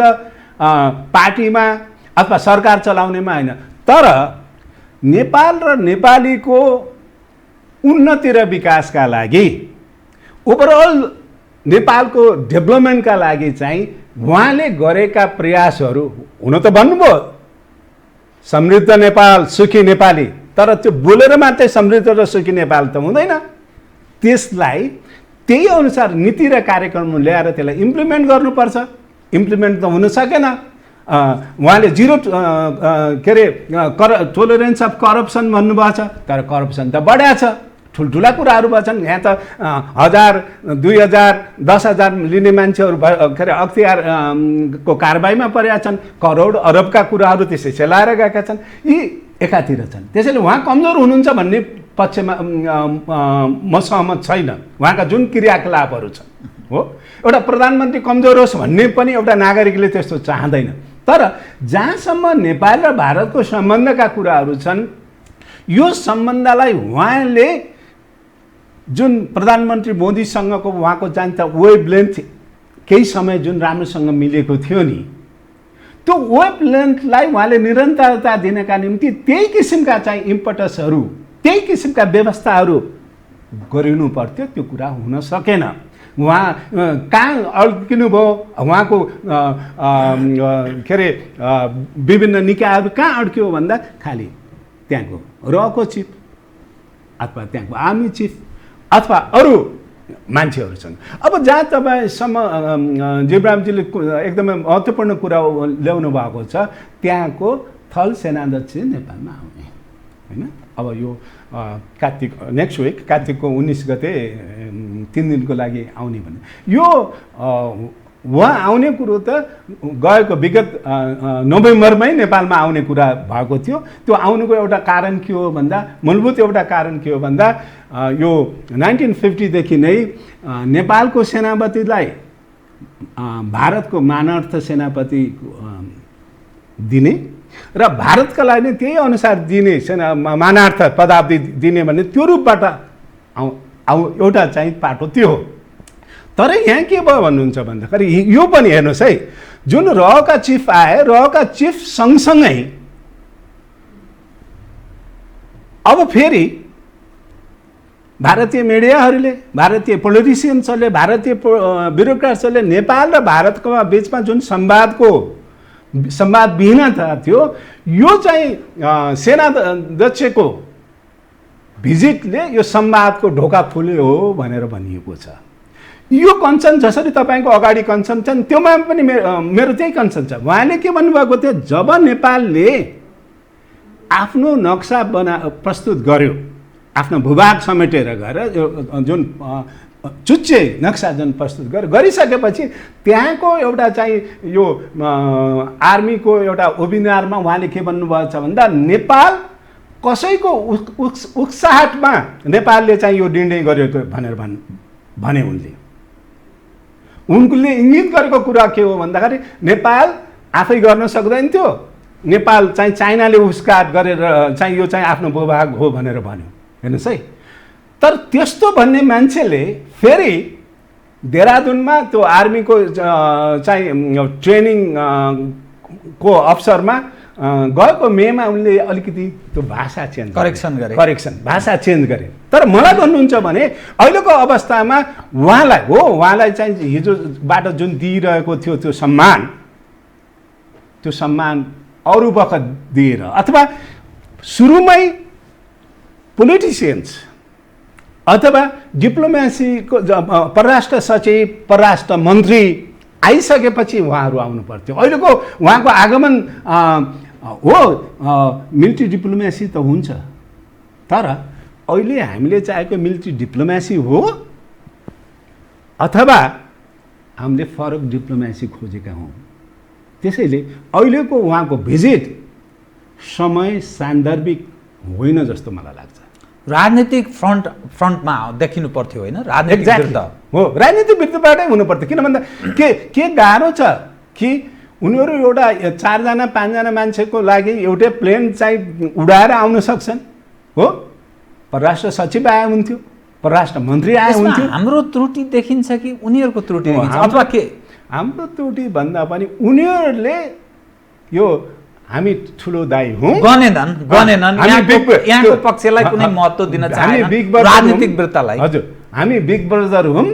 पार्टीमा अथवा सरकार चलाउनेमा होइन। तर नेपाल र नेपालीको उन्नति र विकासका लागि, ओभरअल नेपालको डेभलपमेन्टका लागि चाहिँ उहाँले गरेका प्रयासहरू हुन त भन्नुभयो समृद्ध नेपाल सुखी नेपाली, तर त्यो बोलेर मात्रै समृद्ध र सुखी नेपाल त हुँदैन। त्यसलाई त्यही अनुसार नीति र कार्यक्रम ल्याएर त्यसलाई इम्प्लिमेन्ट गर्नुपर्छ। इम्प्लिमेन्ट त हुन सकेन। उहाँले जिरो के अरे टोलरेन्स अफ करप्सन भन्नुभएको छ, तर करप्सन त बढ्या छ। ठुल्ठुला कुराहरू भएछन्। यहाँ त 1000, 2000, 10,000 लिने मान्छेहरू के अरे अख्तियारको कारबाहीमा परेका छन्। करोड अरबका कुराहरू त्यसै सेलाएर गएका छन्। यी एकातिर छन्। त्यसैले उहाँ कमजोर हुनुहुन्छ भन्ने पक्षमा म सहमत छैन। उहाँका जुन क्रियाकलापहरू छन् हो, एउटा प्रधानमन्त्री कमजोर होस् भन्ने पनि एउटा नागरिकले त्यस्तो चाहँदैन। तर जहाँसम्म नेपाल र भारतको सम्बन्धका कुराहरू छन्, यो सम्बन्धलाई उहाँले जुन प्रधानमन्त्री मोदीसँगको उहाँको जान्छ वेभलेन्थ केही समय जुन राम्रोसँग मिलेको थियो नि, त्यो वेभलेन्थलाई उहाँले निरन्तरता दिनका निम्ति त्यही किसिमका चाहिँ इम्पटसहरू, त्यही किसिमका व्यवस्थाहरू गरिनु पर्थ्यो। त्यो कुरा हुन सकेन। उहाँ कहाँ अड्किनु भयो? उहाँको के अरे विभिन्न निकायहरू कहाँ अड्कियो भन्दा खालि त्यहाँको रको चिफ अथवा त्यहाँको आर्मी चिफ अथवा अरू मान्छेहरू छन्। अब जहाँ तपाईँसम्म जीवरामजीले एकदमै महत्त्वपूर्ण कुरा ल्याउनु भएको छ, त्यहाँको थल सेनाध्यक्ष नेपालमा आउने होइन। अब यो कार्तिक नेक्स्ट विक कार्तिकको 19 गते 3 दिनको लागि आउने भने यो उहाँ आउने कुरो त गएको विगत नोभेम्बरमै नेपालमा आउने कुरा भएको थियो। त्यो आउनुको एउटा कारण के हो भन्दा, मूलभूत एउटा कारण के हो भन्दा, यो 1950 देखि नै नेपालको सेनापतिलाई भारतको मानार्थ सेनापति दिने र भारतका लागि नै त्यही अनुसार दिने सेना मानार्थ पदावधि दिने भन्ने त्यो रूपबाट एउटा चाहिँ पाटो त्यो हो। तर यहाँ के भयो भन्नुहुन्छ भन्दाखेरि यो पनि हेर्नुहोस् है, जुन रहका चिफ आए, रहका चिफ सँगसँगै अब फेरि भारतीय मिडियाहरूले, भारतीय पोलिटिसियन्सहरूले, भारतीय ब्युरोक्राट्सहरूले नेपाल र भारतको बिचमा जुन संवादविहीनता थियो, यो चाहिँ सेनाध्यक्षको भिजिटले यो संवादको ढोका खुल्यो हो भनेर भनिएको छ। यो कन्सर्न जसरी तपाईँको अगाडि कन्सर्न छन्, त्योमा पनि मेरो त्यही कन्सर्न छ। उहाँले के भन्नुभएको थियो, जब नेपालले आफ्नो नक्सा प्रस्तुत गर्यो, आफ्नो भूभाग समेटेर गएर जुन चुच्चे नक्सा जुन प्रस्तुत गरिसकेपछि त्यहाँको एउटा चाहिँ यो आर्मीको एउटा वेबिनारमा उहाँले के भन्नुभएको छ भन्दा नेपाल कसैको उक्साहटमा नेपालले चाहिँ यो निर्णय गरेको भनेर भने उनले इङ्गित गरेको कुरा के हो भन्दाखेरि नेपाल आफै गर्न सक्दैन थियो, नेपाल चाहिँ चाइनाले उस्काट गरेर चाहिँ यो चाहिँ आफ्नो भूभाग हो भनेर भन्यो। हेर्नुहोस् है, तर त्यस्तो भन्ने मान्छेले फेरि देहरादुनमा त्यो आर्मीको चाहिँ ट्रेनिङ को अवसरमा गएको मेमा उनले अलिकति त्यो भाषा चेन्ज करेक्सन भाषा चेन्ज गरे। तर मलाई भन्नुहुन्छ भने अहिलेको अवस्थामा उहाँलाई चाहिँ हिजोबाट जुन दिइरहेको थियो त्यो सम्मान अरू बखत दिएर अथवा सुरुमै पोलिटिसियन्स अथवा डिप्लोमेसीको परराष्ट्र सचिव परराष्ट्र मन्त्री आइसकेपछि उहाँहरू आउनु पर्थ्यो। अहिलेको उहाँको आगमन हो मिलिट्री डिप्लोमेसी त हुन्छ, तर अहिले हामीले चाहेको मिलिट्री डिप्लोमेसी हो अथवा हामीले फरक डिप्लोमेसी खोजेका हौँ। त्यसैले अहिलेको उहाँको भिजिट समय सान्दर्भिक होइन जस्तो मलाई लाग्छ। राजनीतिक फ्रन्टमा देखिनु पर्थ्यो होइन, राजनीतिक विरुद्ध हो, राजनीतिक विरुद्धबाटै हुनु पर्थ्यो। किन भन्दा के गाह्रो छ कि उनीहरू एउटा 4-5जना मान्छेको लागि एउटै प्लेन चाहिँ उडाएर आउन सक्छन् हो। परराष्ट्र सचिव आए हुन्थ्यो, परराष्ट्र मन्त्री आए हुन्थ्यो। हाम्रो त्रुटि देखिन्छ कि उनीहरूको त्रुटि देखिन्छ अथवा के? हाम्रो त्रुटि भन्दा पनि उनीहरूले यो हामी ठुलो दाइ हौँ गनेनन् यहाँको पक्षलाई कुनै महत्त्व दिन चाहेनन् राजनीतिक वृत्तलाई। हजुर, हामी बिग ब्रदर हौँ,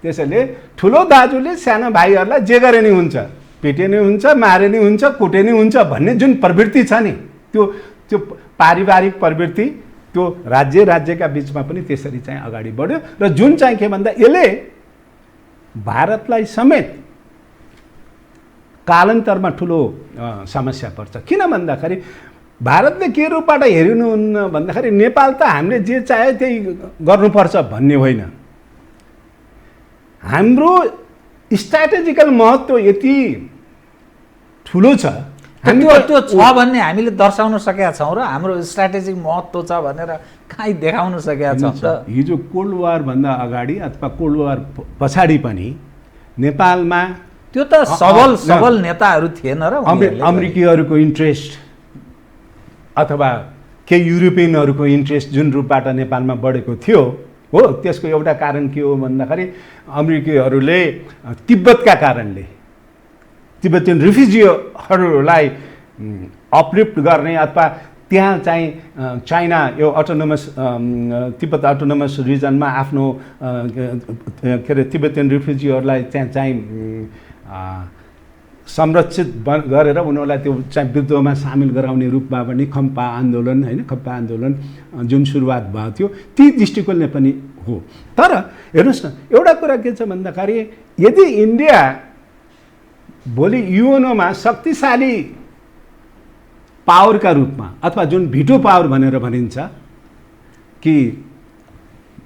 त्यसैले ठुलो दाजुले सानो भाइहरूलाई जे गरे नि हुन्छ, पिटे नि हुन्छ, मारे नि हुन्छ, कुटे नि हुन्छ भन्ने जुन प्रवृत्ति छ नि त्यो पारिवारिक प्रवृत्ति त्यो राज्यका बिचमा पनि त्यसरी चाहिँ अगाडि बढ्यो। र जुन चाहिँ के भन्दा यसले भारतलाई समेत कालान्तरमा ठुलो समस्या पर्छ। किन भन्दाखेरि भारतले के रूपबाट हेरिनुहुन्न भन्दाखेरि नेपाल त हामीले जे चाह्यो त्यही गर्नुपर्छ भन्ने होइन, हाम्रो स्ट्राटेजिकल महत्त्व यति ठुलो छ, त्यो छ भन्ने हामीले दर्शाउन सकेका छौँ र हाम्रो स्ट्राटेजिक महत्त्व छ भनेर कहीँ देखाउन सकेका छौँ। हिजो कोल्ड वार भन्दा अगाडि अथवा कोल्ड वार पछाडि पनि नेपालमा त्यो त सबल नेताहरू थिएन र अमेरिकीहरूको इन्ट्रेस्ट अथवा के युरोपियनहरूको इन्ट्रेस्ट जुन रूपबाट नेपालमा बढेको थियो हो। त्यसको एउटा कारण के हो भन्दाखेरि अमेरिकीहरूले तिब्बतका कारणले तिब्बतियन रिफ्युजीहरूलाई अपलिफ्ट गर्ने अथवा त्यहाँ चाहिँ चाइना यो अटोनोमस तिब्बत अटोनोमस रिजनमा आफ्नो के अरे तिब्बतियन रिफ्युजीहरूलाई त्यहाँ चाहिँ संरक्षित गरेर उनीहरूलाई त्यो चाहिँ विद्रोहमा सामेल गराउने रूपमा पनि खम्पा आन्दोलन जुन सुरुवात भएको थियो ती दृष्टिकोणले पनि हो। तर हेर्नुहोस् न, एउटा कुरा के छ भन्दाखेरि यदि इन्डिया भोलि युएनओमा शक्तिशाली पावरका रूपमा अथवा जुन भिटो पावर भनेर भनिन्छ कि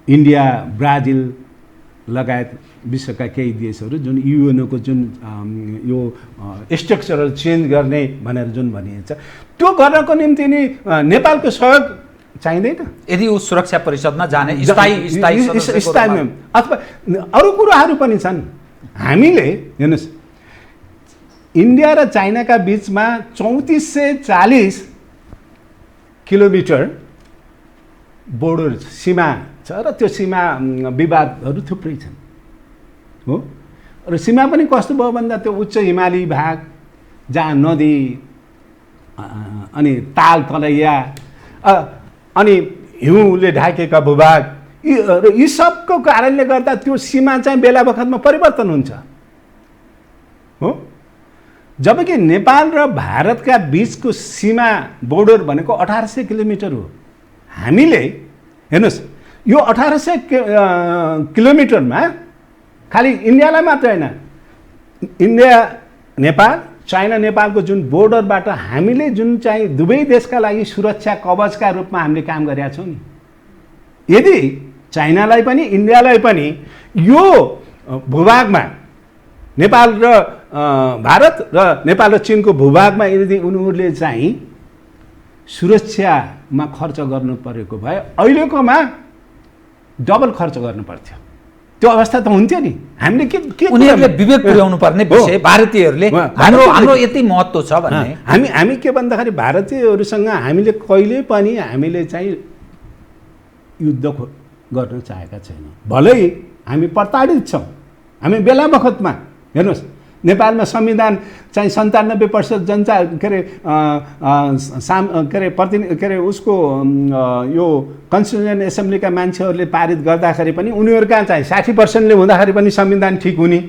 इन्डिया ब्राजिल लगायत विश्वका केही देशहरू जुन युएनओको जुन यो स्ट्रक्चरल चेन्ज गर्ने भनेर जुन भनिन्छ त्यो गर्नको निम्ति नि नेपालको सहयोग चाहिँदैन। यदि ऊ सुरक्षा परिषदमा जाने स्थायी अथवा अरू कुराहरू पनि छन्। हामीले हेर्नुहोस्, इन्डिया र चाइनाका बिचमा 3440 किलोमिटर बोर्डर सीमा छ र त्यो सीमा विवादहरू थुप्रै छन् हो। र सीमा पनि कस्तो भयो भन्दा त्यो उच्च हिमाली भाग जहाँ नदी अनि ताल तलैया अनि हिउँले ढाकेका भूभाग यी सबको कारणले गर्दा त्यो सीमा चाहिँ बेला बखतमा परिवर्तन हुन्छ हो। जबकि नेपाल र भारतका बिचको सीमा बोर्डर भनेको 1800 किलोमिटर हो। हामीले हेर्नुहोस्, यो 1800 किलोमिटरमा खालि इन्डियालाई मात्र होइन, इन्डिया नेपाल चाइना नेपालको जुन बोर्डरबाट हामीले जुन चाहिँ दुवै देशका लागि सुरक्षा कवचका रूपमा हामीले काम गरेका छौँ नि यदि चाइनालाई पनि इन्डियालाई पनि यो भूभागमा नेपाल र भारत र नेपाल र चिनको भूभागमा यदि उनीहरूले चाहिँ सुरक्षामा खर्च गर्नु परेको भए अहिलेकोमा डबल खर्च गर्नु पर्थ्यो। त्यो अवस्था त हुन्थ्यो नि। हामीले के उनीहरूले विवेक पुर्याउनु पर्ने विषय भारतीयहरूले हाम्रो यति महत्त्व छ भन्ने। हामी के भन्दाखेरि भारतीयहरूसँग हामीले कहिले पनि हामीले चाहिँ युद्ध गर्न चाहेका छैनौँ। भलै हामी प्रताडित छौँ। हामी बेला बखतमा हेर्नुहोस् नेपालमा संविधान चाहिँ 97% जनता के अरे उसको यो कन्स्टिट्युसन एसेम्ब्लीका मान्छेहरूले पारित गर्दाखेरि पनि उनीहरूका चाहिँ 60%ले हुँदाखेरि पनि संविधान ठिक हुने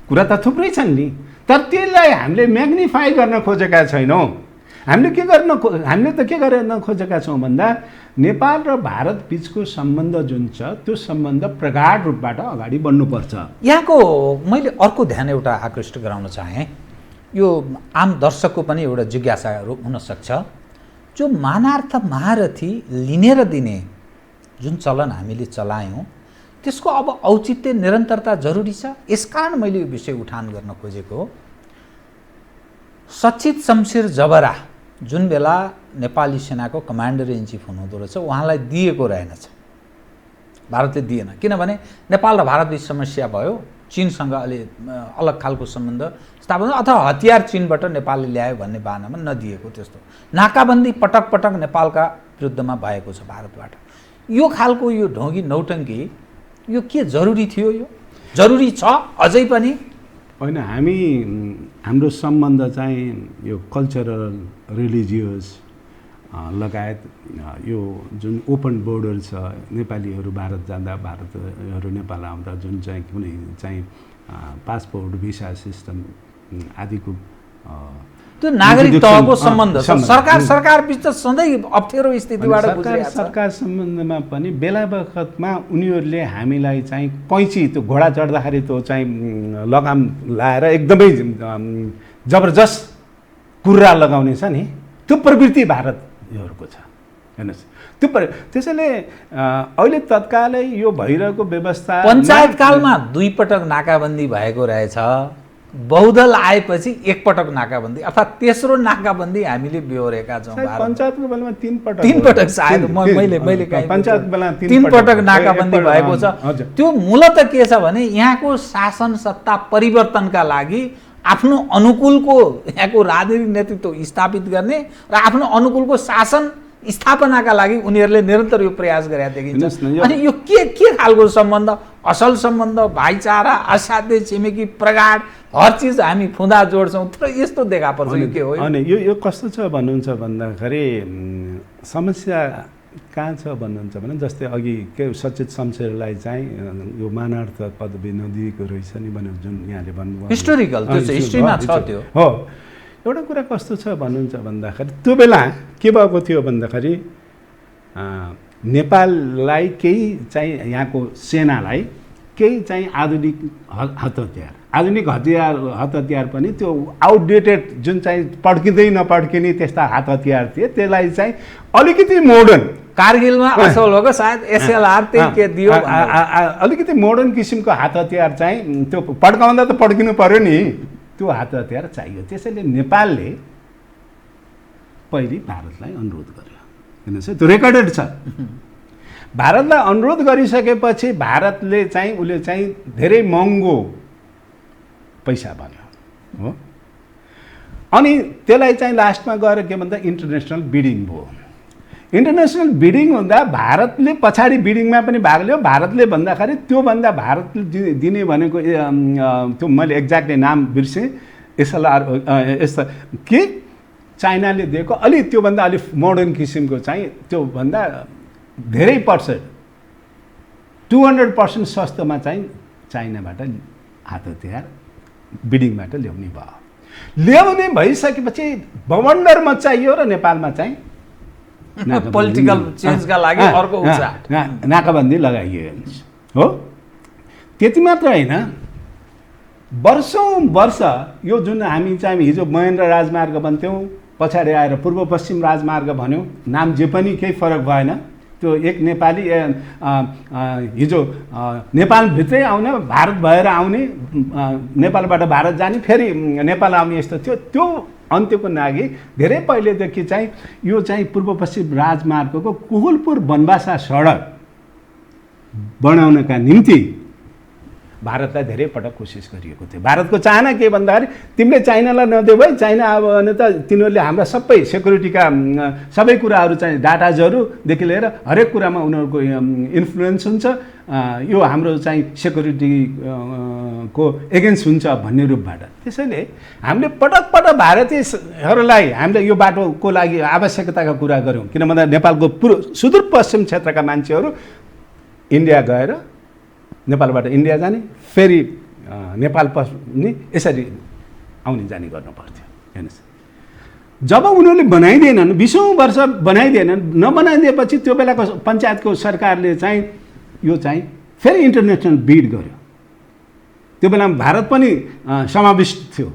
कुरा त थुप्रै छन् नि। तर त्यसलाई हामीले म्याग्निफाई गर्न खोजेका छैनौँ। हामीले त के गर्न खोजेका छौँ भन्दा नेपाल र भारत बिचको सम्बन्ध जुन छ त्यो सम्बन्ध प्रगाढ रूपबाट अगाडि बढ्नुपर्छ। यहाँको मैले अर्को ध्यान एउटा आकृष्ट गराउन चाहेँ, यो आम दर्शकको पनि एउटा जिज्ञासा हुनसक्छ, जो मानार्थ महारथी लिने र दिने जुन चलन हामीले चलायौँ त्यसको अब औचित्य निरन्तरता जरुरी छ। यसकारण मैले यो विषय उठान गर्न खोजेको हो। सचित शमशेर जबरा जुन बेला नेपाली सेनाको कमान्डर इन चिफ हुनुहुँदो रहेछ उहाँलाई दिएको रहेनछ, भारतले दिएन। किनभने नेपाल र भारत बीच समस्या भयो, चीनसँग अलि अलग खालको सम्बन्ध स्थापना अथवा हतियार चीनबाट नेपालले ल्यायो भन्ने बाहनामा नदिएको। त्यस्तो नाकाबन्दी पटक पटक नेपालका विरुद्धमा भएको छ भारतबाट। यो खालको यो ढोंगी नौटङ्की यो के जरुरी थियो? यो जरुरी छ अझै पनि होइन। हाम्रो सम्बन्ध चाहिँ यो कल्चरल रिलिजियस लगायत यो जुन ओपन बोर्डर छ, नेपालीहरू भारत जाँदा भारतीयहरू नेपाल आउँदा जुन चाहिँ कुनै चाहिँ पासपोर्ट भिसा सिस्टम आदिको त्यो नागरिक तहको सम्बन्ध सरकार बिच त सधैँ अप्ठ्यारो स्थितिबाट गुज्रिएको छ। सरकार सम्बन्धमा पनि बेला बखतमा उनीहरूले हामीलाई चाहिँ कैँची त्यो घोडा चढ्दाखेरि त्यो चाहिँ लगाम लाएर एकदमै जबरजस्त कुर्रा लगाउने छ नि, त्यो प्रवृत्ति भारतीयहरूको छ। हेर्नुहोस् त्यसैले अहिले तत्कालै यो भइरहेको व्यवस्था पञ्चायत कालमा 2 पटक नाकाबन्दी भएको रहेछ, बहुदल आएपछि 1 पटक नाकाबन्दी अर्थात् तेस्रो नाकाबन्दी हामीले बेहोरेका छौँ। पञ्चायतको बेलामा 3 पटक सायद मैले पञ्चायत बेला 3 पटक नाकाबन्दी भएको छ। त्यो मूलतः के छ भने यहाँको शासन सत्ता परिवर्तनका लागि आफ्नो अनुकूलको यहाँको राजनीतिक नेतृत्व स्थापित गर्ने र आफ्नो अनुकूलको शासन स्थापनाका लागि उनीहरूले निरन्तर यो प्रयास गरेका देखिन्छ। अनि यो के खालको सम्बन्ध? असल सम्बन्ध, भाइचारा, असाध्य छिमेकी, प्रगाढ, हर चिज हामी फुँदा जोड्छौँ, तर यस्तो देखा पर्छ। यो के हो? अनि यो कस्तो छ भन्नुहुन्छ भन्दाखेरि समस्या कहाँ छ भन्नुहुन्छ भने जस्तै अघि के सचेत शमशेरलाई चाहिँ यो मानार्थ पदवी नदिएको रहेछ नि भनेर जुन यहाँले भन्नुभयो, हिस्टोरिकल त्यो चाहिँ हिस्ट्रीमा छ। त्यो हो। एउटा कुरा कस्तो छ भन्नुहुन्छ भन्दाखेरि त्यो बेला के भएको थियो भन्दाखेरि नेपाललाई केही चाहिँ यहाँको सेनालाई केही चाहिँ आधुनिक हतियार पनि त्यो आउटडेटेड जुन चाहिँ पड्किँदै नपड्किने त्यस्ता हतियार थिए, त्यसलाई चाहिँ अलिकति मोडर्न कारगिलमा असल भएको सायद एसएलआर के दियो, अलिकति मोडर्न किसिमको हतियार चाहिँ त्यो पड्काउँदा त पड्किनु पर्यो नि, त्यो हतियार चाहियो। त्यसैले नेपालले पहिले भारतलाई अनुरोध गर्यो। हेर्नुहोस् त्यो रेकर्डेड छ। भारतलाई अनुरोध गरिसकेपछि भारतले चाहिँ उसले चाहिँ धेरै महँगो पैसा भन्यो हो। अनि त्यसलाई चाहिँ लास्टमा गएर के भन्दा इन्टरनेसनल बिडिङ भयो। इन्टरनेसनल बिडिङ हुँदा भारतले पछाडि बिडिङमा पनि भाग लियो। भारतले भन्दाखेरि त्योभन्दा भारतले दिने भनेको त्यो मैले एक्ज्याक्टली नाम बिर्सेँ, एसएलआर यस्ता के चाइनाले दिएको त्योभन्दा अलिक मोडर्न किसिमको चाहिँ त्योभन्दा धेरै पर्सेन्ट 200% सस्तोमा चाहिँ चाइनाबाट हतियार बिडिङबाट ल्याउने भयो। ल्याउने भइसकेपछि बवन्डर मचाइयो र नेपालमा चाहिँ पोलिटिकल चेन्जका लागि अर्को नाकाबन्दी लगाइयो हो। त्यति मात्र होइन, वर्षौँ वर्ष यो जुन हामी चाहिँ हिजो महेन्द्र राजमार्ग भन्थ्यौँ, पछाडि आएर पूर्व पश्चिम राजमार्ग भन्यौँ, नाम जे पनि केही फरक भएन। त्यो एक नेपाली हिजो नेपालभित्रै आउने भारत भएर आउने नेपालबाट भारत जाने फेरि नेपाल आउने यस्तो थियो। त्यो अन्त्यको लागि धेरै पहिलेदेखि चाहिँ यो चाहिँ पूर्व पश्चिम राजमार्गको कुहुलपुर बनबासा सडक बनाउनका निम्ति भारतलाई धेरै पटक कोसिस गरिएको थियो। भारतको चाहना के भन्दाखेरि तिमीले चाइनालाई नदेऊ है, चाइना अब भने त तिनीहरूले हाम्रा सबै सेक्युरिटीका सबै कुराहरू चाहिँ डाटाजहरूदेखि लिएर हरेक कुरामा उनीहरूको इन्फ्लुएन्स हुन्छ, यो हाम्रो चाहिँ सेक्युरिटी को एगेन्स्ट हुन्छ भन्ने रूपबाट। त्यसैले हामीले पटक पटक भारतीयहरूलाई हामीले यो बाटोको लागि आवश्यकताका कुरा गऱ्यौँ, किन भन्दा नेपालको सुदूरपश्चिम क्षेत्रका मान्छेहरू इन्डिया गएर नेपालबाट इन्डिया जाने फेरि नेपाल नि यसरी आउने जाने गर्नु पर्थ्यो। हेर्नुहोस्, जब उनीहरूले बनाइदिएनन्, 20औं वर्ष बनाइदिएनन्, नबनाइदिएपछि त्यो बेलाको पञ्चायतको सरकारले चाहिँ यो चाहिँ फेरि इन्टरनेसनल बिड गर्यो। त्यो बेलामा भारत पनि समाविष्ट थियो,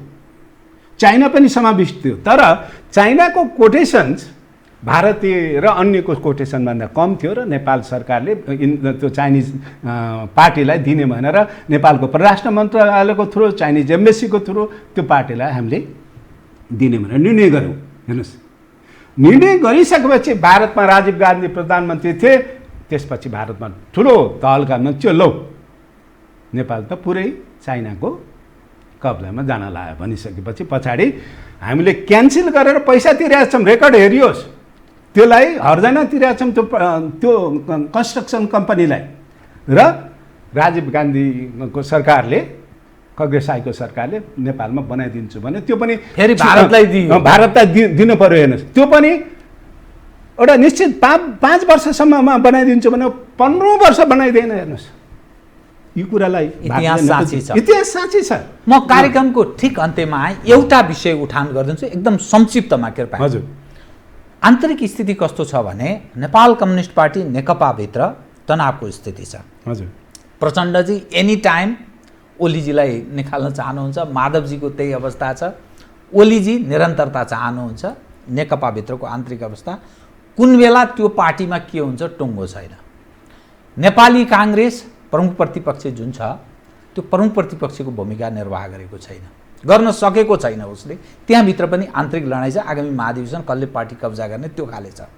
चाइना पनि समाविष्ट थियो, तर चाइनाको कोटेसन्स भारतीय र अन्यको कोटेसनभन्दा कम थियो र नेपाल सरकारले त्यो चाइनिज पार्टीलाई दिने भनेर नेपालको परराष्ट्र मन्त्रालयको थ्रु, चाइनिज एम्बेसीको थ्रु त्यो पार्टीलाई हामीले दिने भनेर निर्णय गऱ्यौँ। हेर्नुहोस्, निर्णय गरिसकेपछि भारतमा राजीव गान्धी प्रधानमन्त्री थिए, त्यसपछि भारतमा ठुलो तहल्का मच्यो, लो नेपाल त पुरै चाइनाको कब्जामा जान लाग्यो भनिसकेपछि पछाडि हामीले क्यान्सल गरेर पैसा तिरेका छौँ, रेकर्ड हेरियोस्, त्यसलाई हर्जाना तिरेका छौँ त्यो कन्स्ट्रक्सन कम्पनीलाई। र राजीव गान्धीको सरकारले, कांग्रेसको सरकारले नेपालमा बनाइदिन्छु भने त्यो पनि फेरि भारतलाई दिनु पर्यो। हेर्नुहोस्, त्यो पनि एउटा निश्चित 5 वर्षसम्ममा बनाइदिन्छु भने 15 वर्ष बनाइदिएन। हेर्नुहोस्, यो कुरालाई इतिहास साँची छ। म कार्यक्रमको ठिक अन्त्यमा एउटा विषय उठान गरिदिन्छु एकदम संक्षिप्तमा कृपया। हजुर, आन्तरिक स्थिति कस्तो छ भने नेपाल कम्युनिस्ट पार्टी नेकपाभित्र तनावको स्थिति छ। हजुर, प्रचण्डजी एनी टाइम ओलीजीलाई निकाल्न चाहनुहुन्छ, माधवजीको त्यही अवस्था छ, ओलीजी निरन्तरता चाहनुहुन्छ। नेकपाभित्रको आन्तरिक अवस्था कुन बेला त्यो पार्टीमा के हुन्छ टुङ्गो छैन। नेपाली काङ्ग्रेस प्रमुख प्रतिपक्ष जुन छ त्यो प्रमुख प्रतिपक्षको भूमिका निर्वाह गरेको छैन, गर्न सकेको छैन उसले। त्यहाँभित्र पनि आन्तरिक लडाइँ छ। आगामी महाधिवेशन कसले पार्टी कब्जा गर्ने त्यो खाले छ।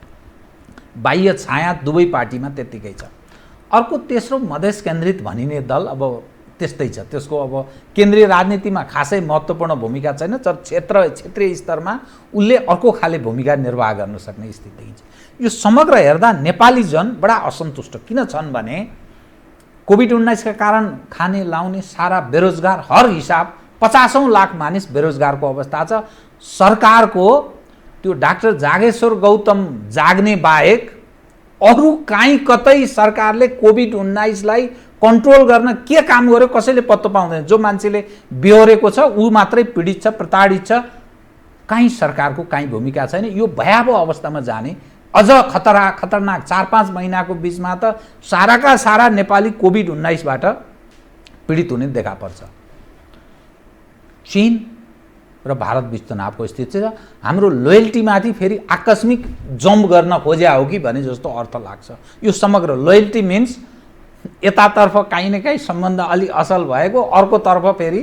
बाह्य छाया दुवै पार्टीमा त्यत्तिकै छ। अर्को तेस्रो मधेस केन्द्रित भनिने दल अब त्यस्तै छ, त्यसको अब केन्द्रीय राजनीतिमा खासै महत्त्वपूर्ण भूमिका छैन, तर क्षेत्रीय स्तरमा उसले अर्को खाले भूमिका निर्वाह गर्न सक्ने स्थिति छ। यो समग्र हेर्दा नेपाली जन बडा असन्तुष्ट किन छन् भने कोभिड-19 का कारण खाने लाउने सारा बेरोजगार, हर हिसाब 50औं लाख मानिस बेरोजगारको अवस्था छ। सरकारको त्यो डाक्टर जागेश्वर गौतम जाग्ने बाहेक अरू काहीँ कतै सरकारले कोभिड-19 लाई कन्ट्रोल गर्न के काम गर्यो कसैले पत्तो पाउँदैन। जो मान्छेले बेहोरेको छ ऊ मात्रै पीडित छ, प्रताडित छ, काहीँ सरकारको काहीँ भूमिका छैन। यो भयावह अवस्थामा जाने अझ खतरनाक 4-5 महिनाको बिचमा त साराका सारा नेपाली कोभिड-19 बाट पीडित हुने देखा पर्छ। चीन र भारत बीच तनावको स्थिति छ। हाम्रो लोयल्टीमाथि फेरि आकस्मिक जम्प गर्न खोज्या हो कि भने जस्तो अर्थ लाग्छ। यो समग्र लोयल्टी मिन्स यतातर्फ काहीँ न काहीँ सम्बन्ध अलि असल भएको, अर्कोतर्फ फेरि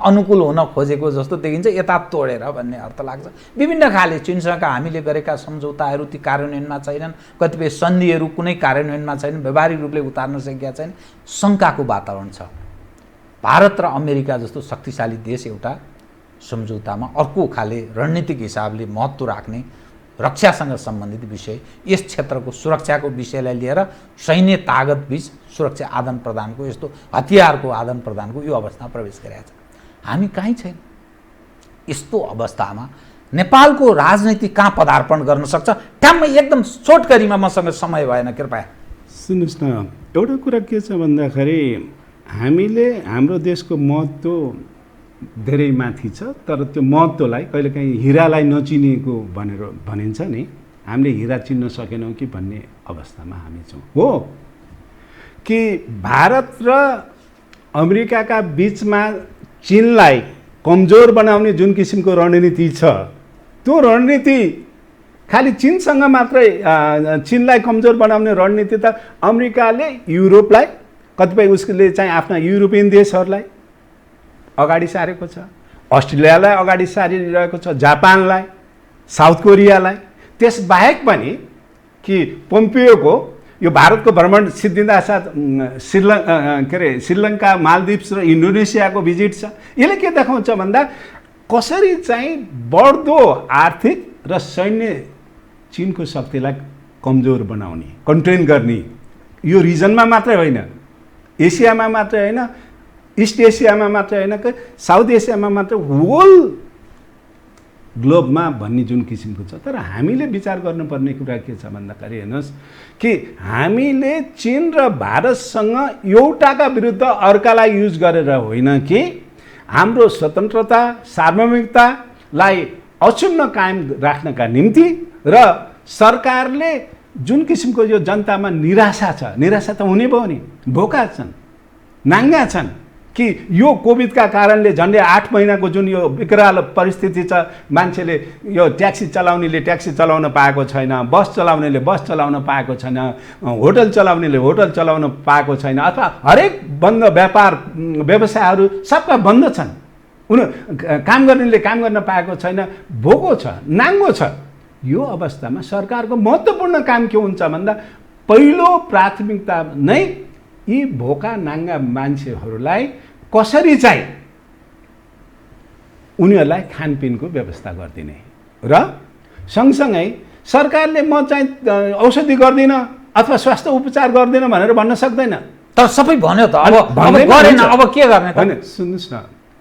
अनुकूल हुन खोजेको जस्तो देखिन्छ, यता तोडेर भन्ने अर्थ लाग्छ। विभिन्न खाले चीनसँग हामीले गरेका सम्झौताहरू ती कार्यान्वयनमा छैनन्, कतिपय सन्धिहरू कुनै कार्यान्वयनमा छैनन्, व्यावहारिक रूपले उतार्न सकेका छैन, शङ्काको वातावरण छ। भारत र अमेरिका जस्तो शक्तिशाली देश एउटा सम्झौतामा अर्को खाले रणनीतिक हिसाबले महत्त्व राख्ने रक्षासँग सम्बन्धित विषय, यस क्षेत्रको सुरक्षाको विषयलाई लिएर सैन्य ताकत बीच सुरक्षा आदान प्रदानको, यस्तो हतियारको आदान प्रदानको यो अवस्थामा प्रवेश गरेका छ। हामी कहीँ छैन। यस्तो अवस्थामा नेपालको राजनीति कहाँ पदार्पण गर्न सक्छ? ठ्याम्मै एकदम छोटकरीमा, मसँग समय भएन, कृपया सुन्नुहोस् न। एउटा कुरा के छ भन्दाखेरि हामीले हाम्रो देशको महत्त्व धेरै माथि छ, तर त्यो महत्त्वलाई कहिलेकाहीँ हिरालाई नचिनेको भनेर भनिन्छ नि, हामीले हिरा चिन्न सकेनौँ कि भन्ने अवस्थामा हामी छौँ। हो कि भारत र अमेरिकाका बिचमा चीनलाई कमजोर बनाउने जुन किसिमको रणनीति छ, त्यो रणनीति खालि चीनसँग मात्रै चीनलाई कमजोर बनाउने रणनीति त अमेरिकाले युरोपलाई कतिपय उसले चाहिँ आफ्ना युरोपियन देशहरूलाई अगाडि सारेको छ, अस्ट्रेलियालाई अगाडि सारिरहेको छ, जापानलाई, साउथ कोरियालाई। त्यसबाहेक पनि कि पोम्पियोको यो भारतको भ्रमण सिद्धिँदा साथ श्रीलङ्का, मालदिप्स र इन्डोनेसियाको भिजिट छ। यसले के देखाउँछ भन्दा कसरी चाहिँ बढ्दो आर्थिक र सैन्य चीनको शक्तिलाई कमजोर बनाउने, कन्टेन गर्ने। यो रिजनमा मात्रै होइन, एसियामा मात्रै होइन, इस्ट एसियामा मात्रै होइन, साउथ एसियामा मात्रै, होल ग्लोबमा भन्ने जुन किसिमको छ। तर हामीले विचार गर्नुपर्ने कुरा के छ भन्दाखेरि हेर्नुहोस् कि हामीले चीन र भारतसँग एउटाका विरुद्ध अर्कालाई युज गरेर होइन कि हाम्रो स्वतन्त्रता, सार्वभौमिकतालाई अक्षुण्ण कायम राख्नका निम्ति र सरकारले जुन किसिमको यो जनतामा निराशा छ, निराशा त हुने भयो नि, भोका छन्, नाङ्गा छन् कि यो कोभिडका कारणले झन्डै 8 महिनाको जुन यो विकराल परिस्थिति छ, मान्छेले यो ट्याक्सी चलाउनेले ट्याक्सी चलाउन पाएको छैन, बस चलाउनेले बस चलाउन पाएको छैन, होटल चलाउनेले होटल चलाउन पाएको छैन, अथवा हरेक बन्द व्यापार व्यवसायहरू सबका बन्द छन्, काम गर्नेले काम गर्न पाएको छैन, भोको छ, नाङ्गो छ। यो अवस्थामा सरकारको महत्त्वपूर्ण काम के हुन्छ भन्दा पहिलो प्राथमिकता नै यी भोका नाङ्गा मान्छेहरूलाई कसरी चाहिँ उनीहरूलाई खानपिनको व्यवस्था गरिदिने र सँगसँगै सरकारले म चाहिँ औषधि गर्दिनँ अथवा स्वास्थ्य उपचार गर्दिनँ भनेर भन्न सक्दैन। तर सबै भन्यो त, अब गरेन, अब के गर्ने त? सुन्नुहोस् न,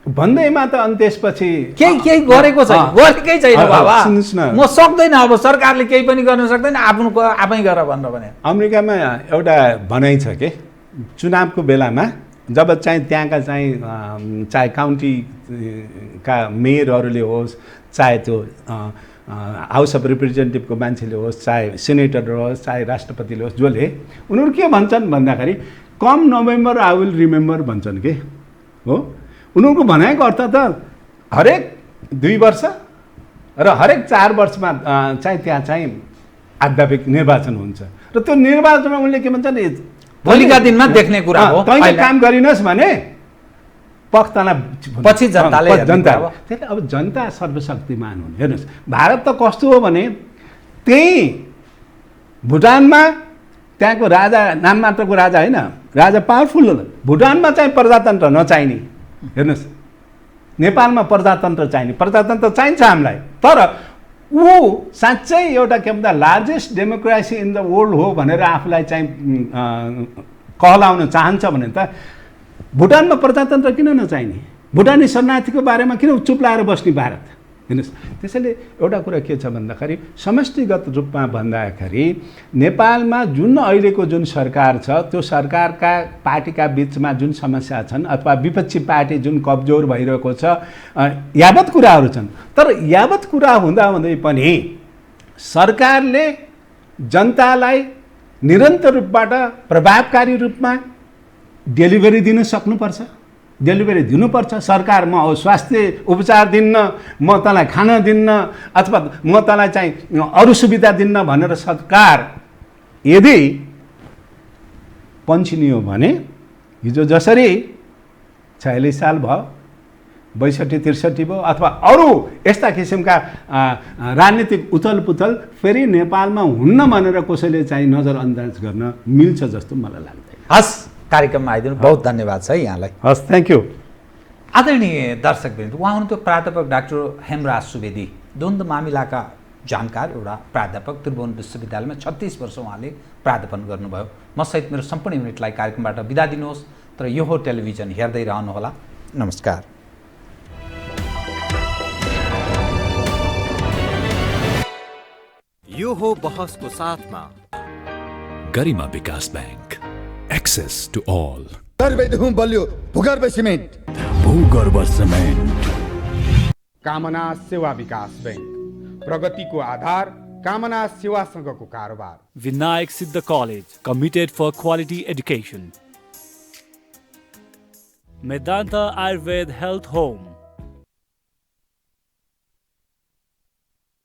भन्दैमा त अनि त्यसपछि केही गरेको छैन, गरेकै छैन बाबा। सुन्नुहोस् न, म सक्दैन, अब सरकारले केही पनि गर्न सक्दैन, आफै गर भनेर भने। अमेरिकामा एउटा भनाइ छ के, चुनावको बेलामा जब चाहिँ त्यहाँका चाहिँ चाहे काउन्टीका मेयरहरूले होस्, चाहे त्यो हाउस अफ रिप्रेजेन्टेटिभको मान्छेले होस्, चाहे सेनेटर होस्, चाहे राष्ट्रपतिले होस्, जसले उनीहरू के भन्छन् भन्दाखेरि कम नोभेम्बर आई विल रिमेम्बर भन्छन् के हो। उनीहरूको भनाइको अर्थ त हरेक 2 वर्ष र हरेक 4 वर्षमा चाहिँ त्यहाँ चाहिँ आध्यात्मिक निर्वाचन हुन्छ र त्यो निर्वाचनमा उनले के भन्छन्, भोलिका दिनमा देख्ने कुरा हो, तैँले काम गरिनस् भने पख्ताना पछि जनताले जनता। त्यसले अब जनता सर्वशक्तिमान हुन्। हेर्नुहोस् भारत त कस्तो हो भने त्यही भुटानमा त्यहाँको राजा नाम मात्रको राजा होइन, राजा पावरफुल। भुटानमा चाहिँ प्रजातन्त्र नचाहिने, हेर्नुहोस् नेपालमा प्रजातन्त्र चाहिने, प्रजातन्त्र चाहिन्छ हामीलाई, तर ऊ साँच्चै एउटा के भन्दा largest democracy in the world हो भनेर आफूलाई चाहिँ कहलाउन चाहन्छ भने त भुटानमा प्रजातन्त्र किन नचाहिने? भुटानी शरणार्थीको बारेमा किन चुप लाएर बस्ने भारत? हेर्नुहोस् त्यसैले एउटा कुरा के छ भन्दाखेरि समष्टिगत रूपमा भन्दाखेरि नेपालमा जुन अहिलेको जुन सरकार छ त्यो सरकारका पार्टीका बिचमा जुन समस्या छन् अथवा विपक्षी पार्टी जुन कमजोर भइरहेको छ, यावत कुराहरू छन्। तर यावत कुरा हुँदाहुँदै पनि सरकारले जनतालाई निरन्तर रूपबाट प्रभावकारी रूपमा डेलिभरी दिन सक्नुपर्छ, डेलिभरी दिनुपर्छ। सरकार म स्वास्थ्य उपचार दिन्न, म तँलाई खाना दिन्न अथवा म तँलाई चाहिँ अरू सुविधा दिन्न भनेर सरकार यदि पन्छिनियो भने हिजो जसरी 46 साल भयो, 62-63 भयो अथवा अरू यस्ता किसिमका राजनीतिक उथलपुथल फेरि नेपालमा हुन्न भनेर कसैले चाहिँ नजरअन्दाज गर्न मिल्छ जस्तो मलाई लाग्दैन। हस्, कार्यक्रममा आइदिनु बहुत धन्यवाद छ यहाँलाई। हस्, थ्याङ्क यू। आदरणीय दर्शकवृन्द, उहाँ हुनुहुन्थ्यो प्राध्यापक डाक्टर हेमराज सुवेदी, द्वन्द्व मामिलाका जानकार एउटा प्राध्यापक। त्रिभुवन विश्वविद्यालयमा 36 वर्ष उहाँले प्राध्यापन गर्नुभयो। म सहित मेरो सम्पूर्ण युनिटलाई कार्यक्रमबाट बिदा दिनुहोस्, तर यो हो टेलिभिजन, हेर्दै रहनुहोला। नमस्कार। यो हो बहसको साथमा गरिमा विकास बैंक, एक्सेस टु ऑल। गर्भेदहुँ बलियो भूगर्भ सिमेन्ट, भूगर्भ सिमेन्ट। कामना सेवा विकास बैंक, प्रगतिको आधार कामना सेवासँगको कारोबार। Vinayak Siddha College, committed for quality education. Medanta Ayurved Health Home,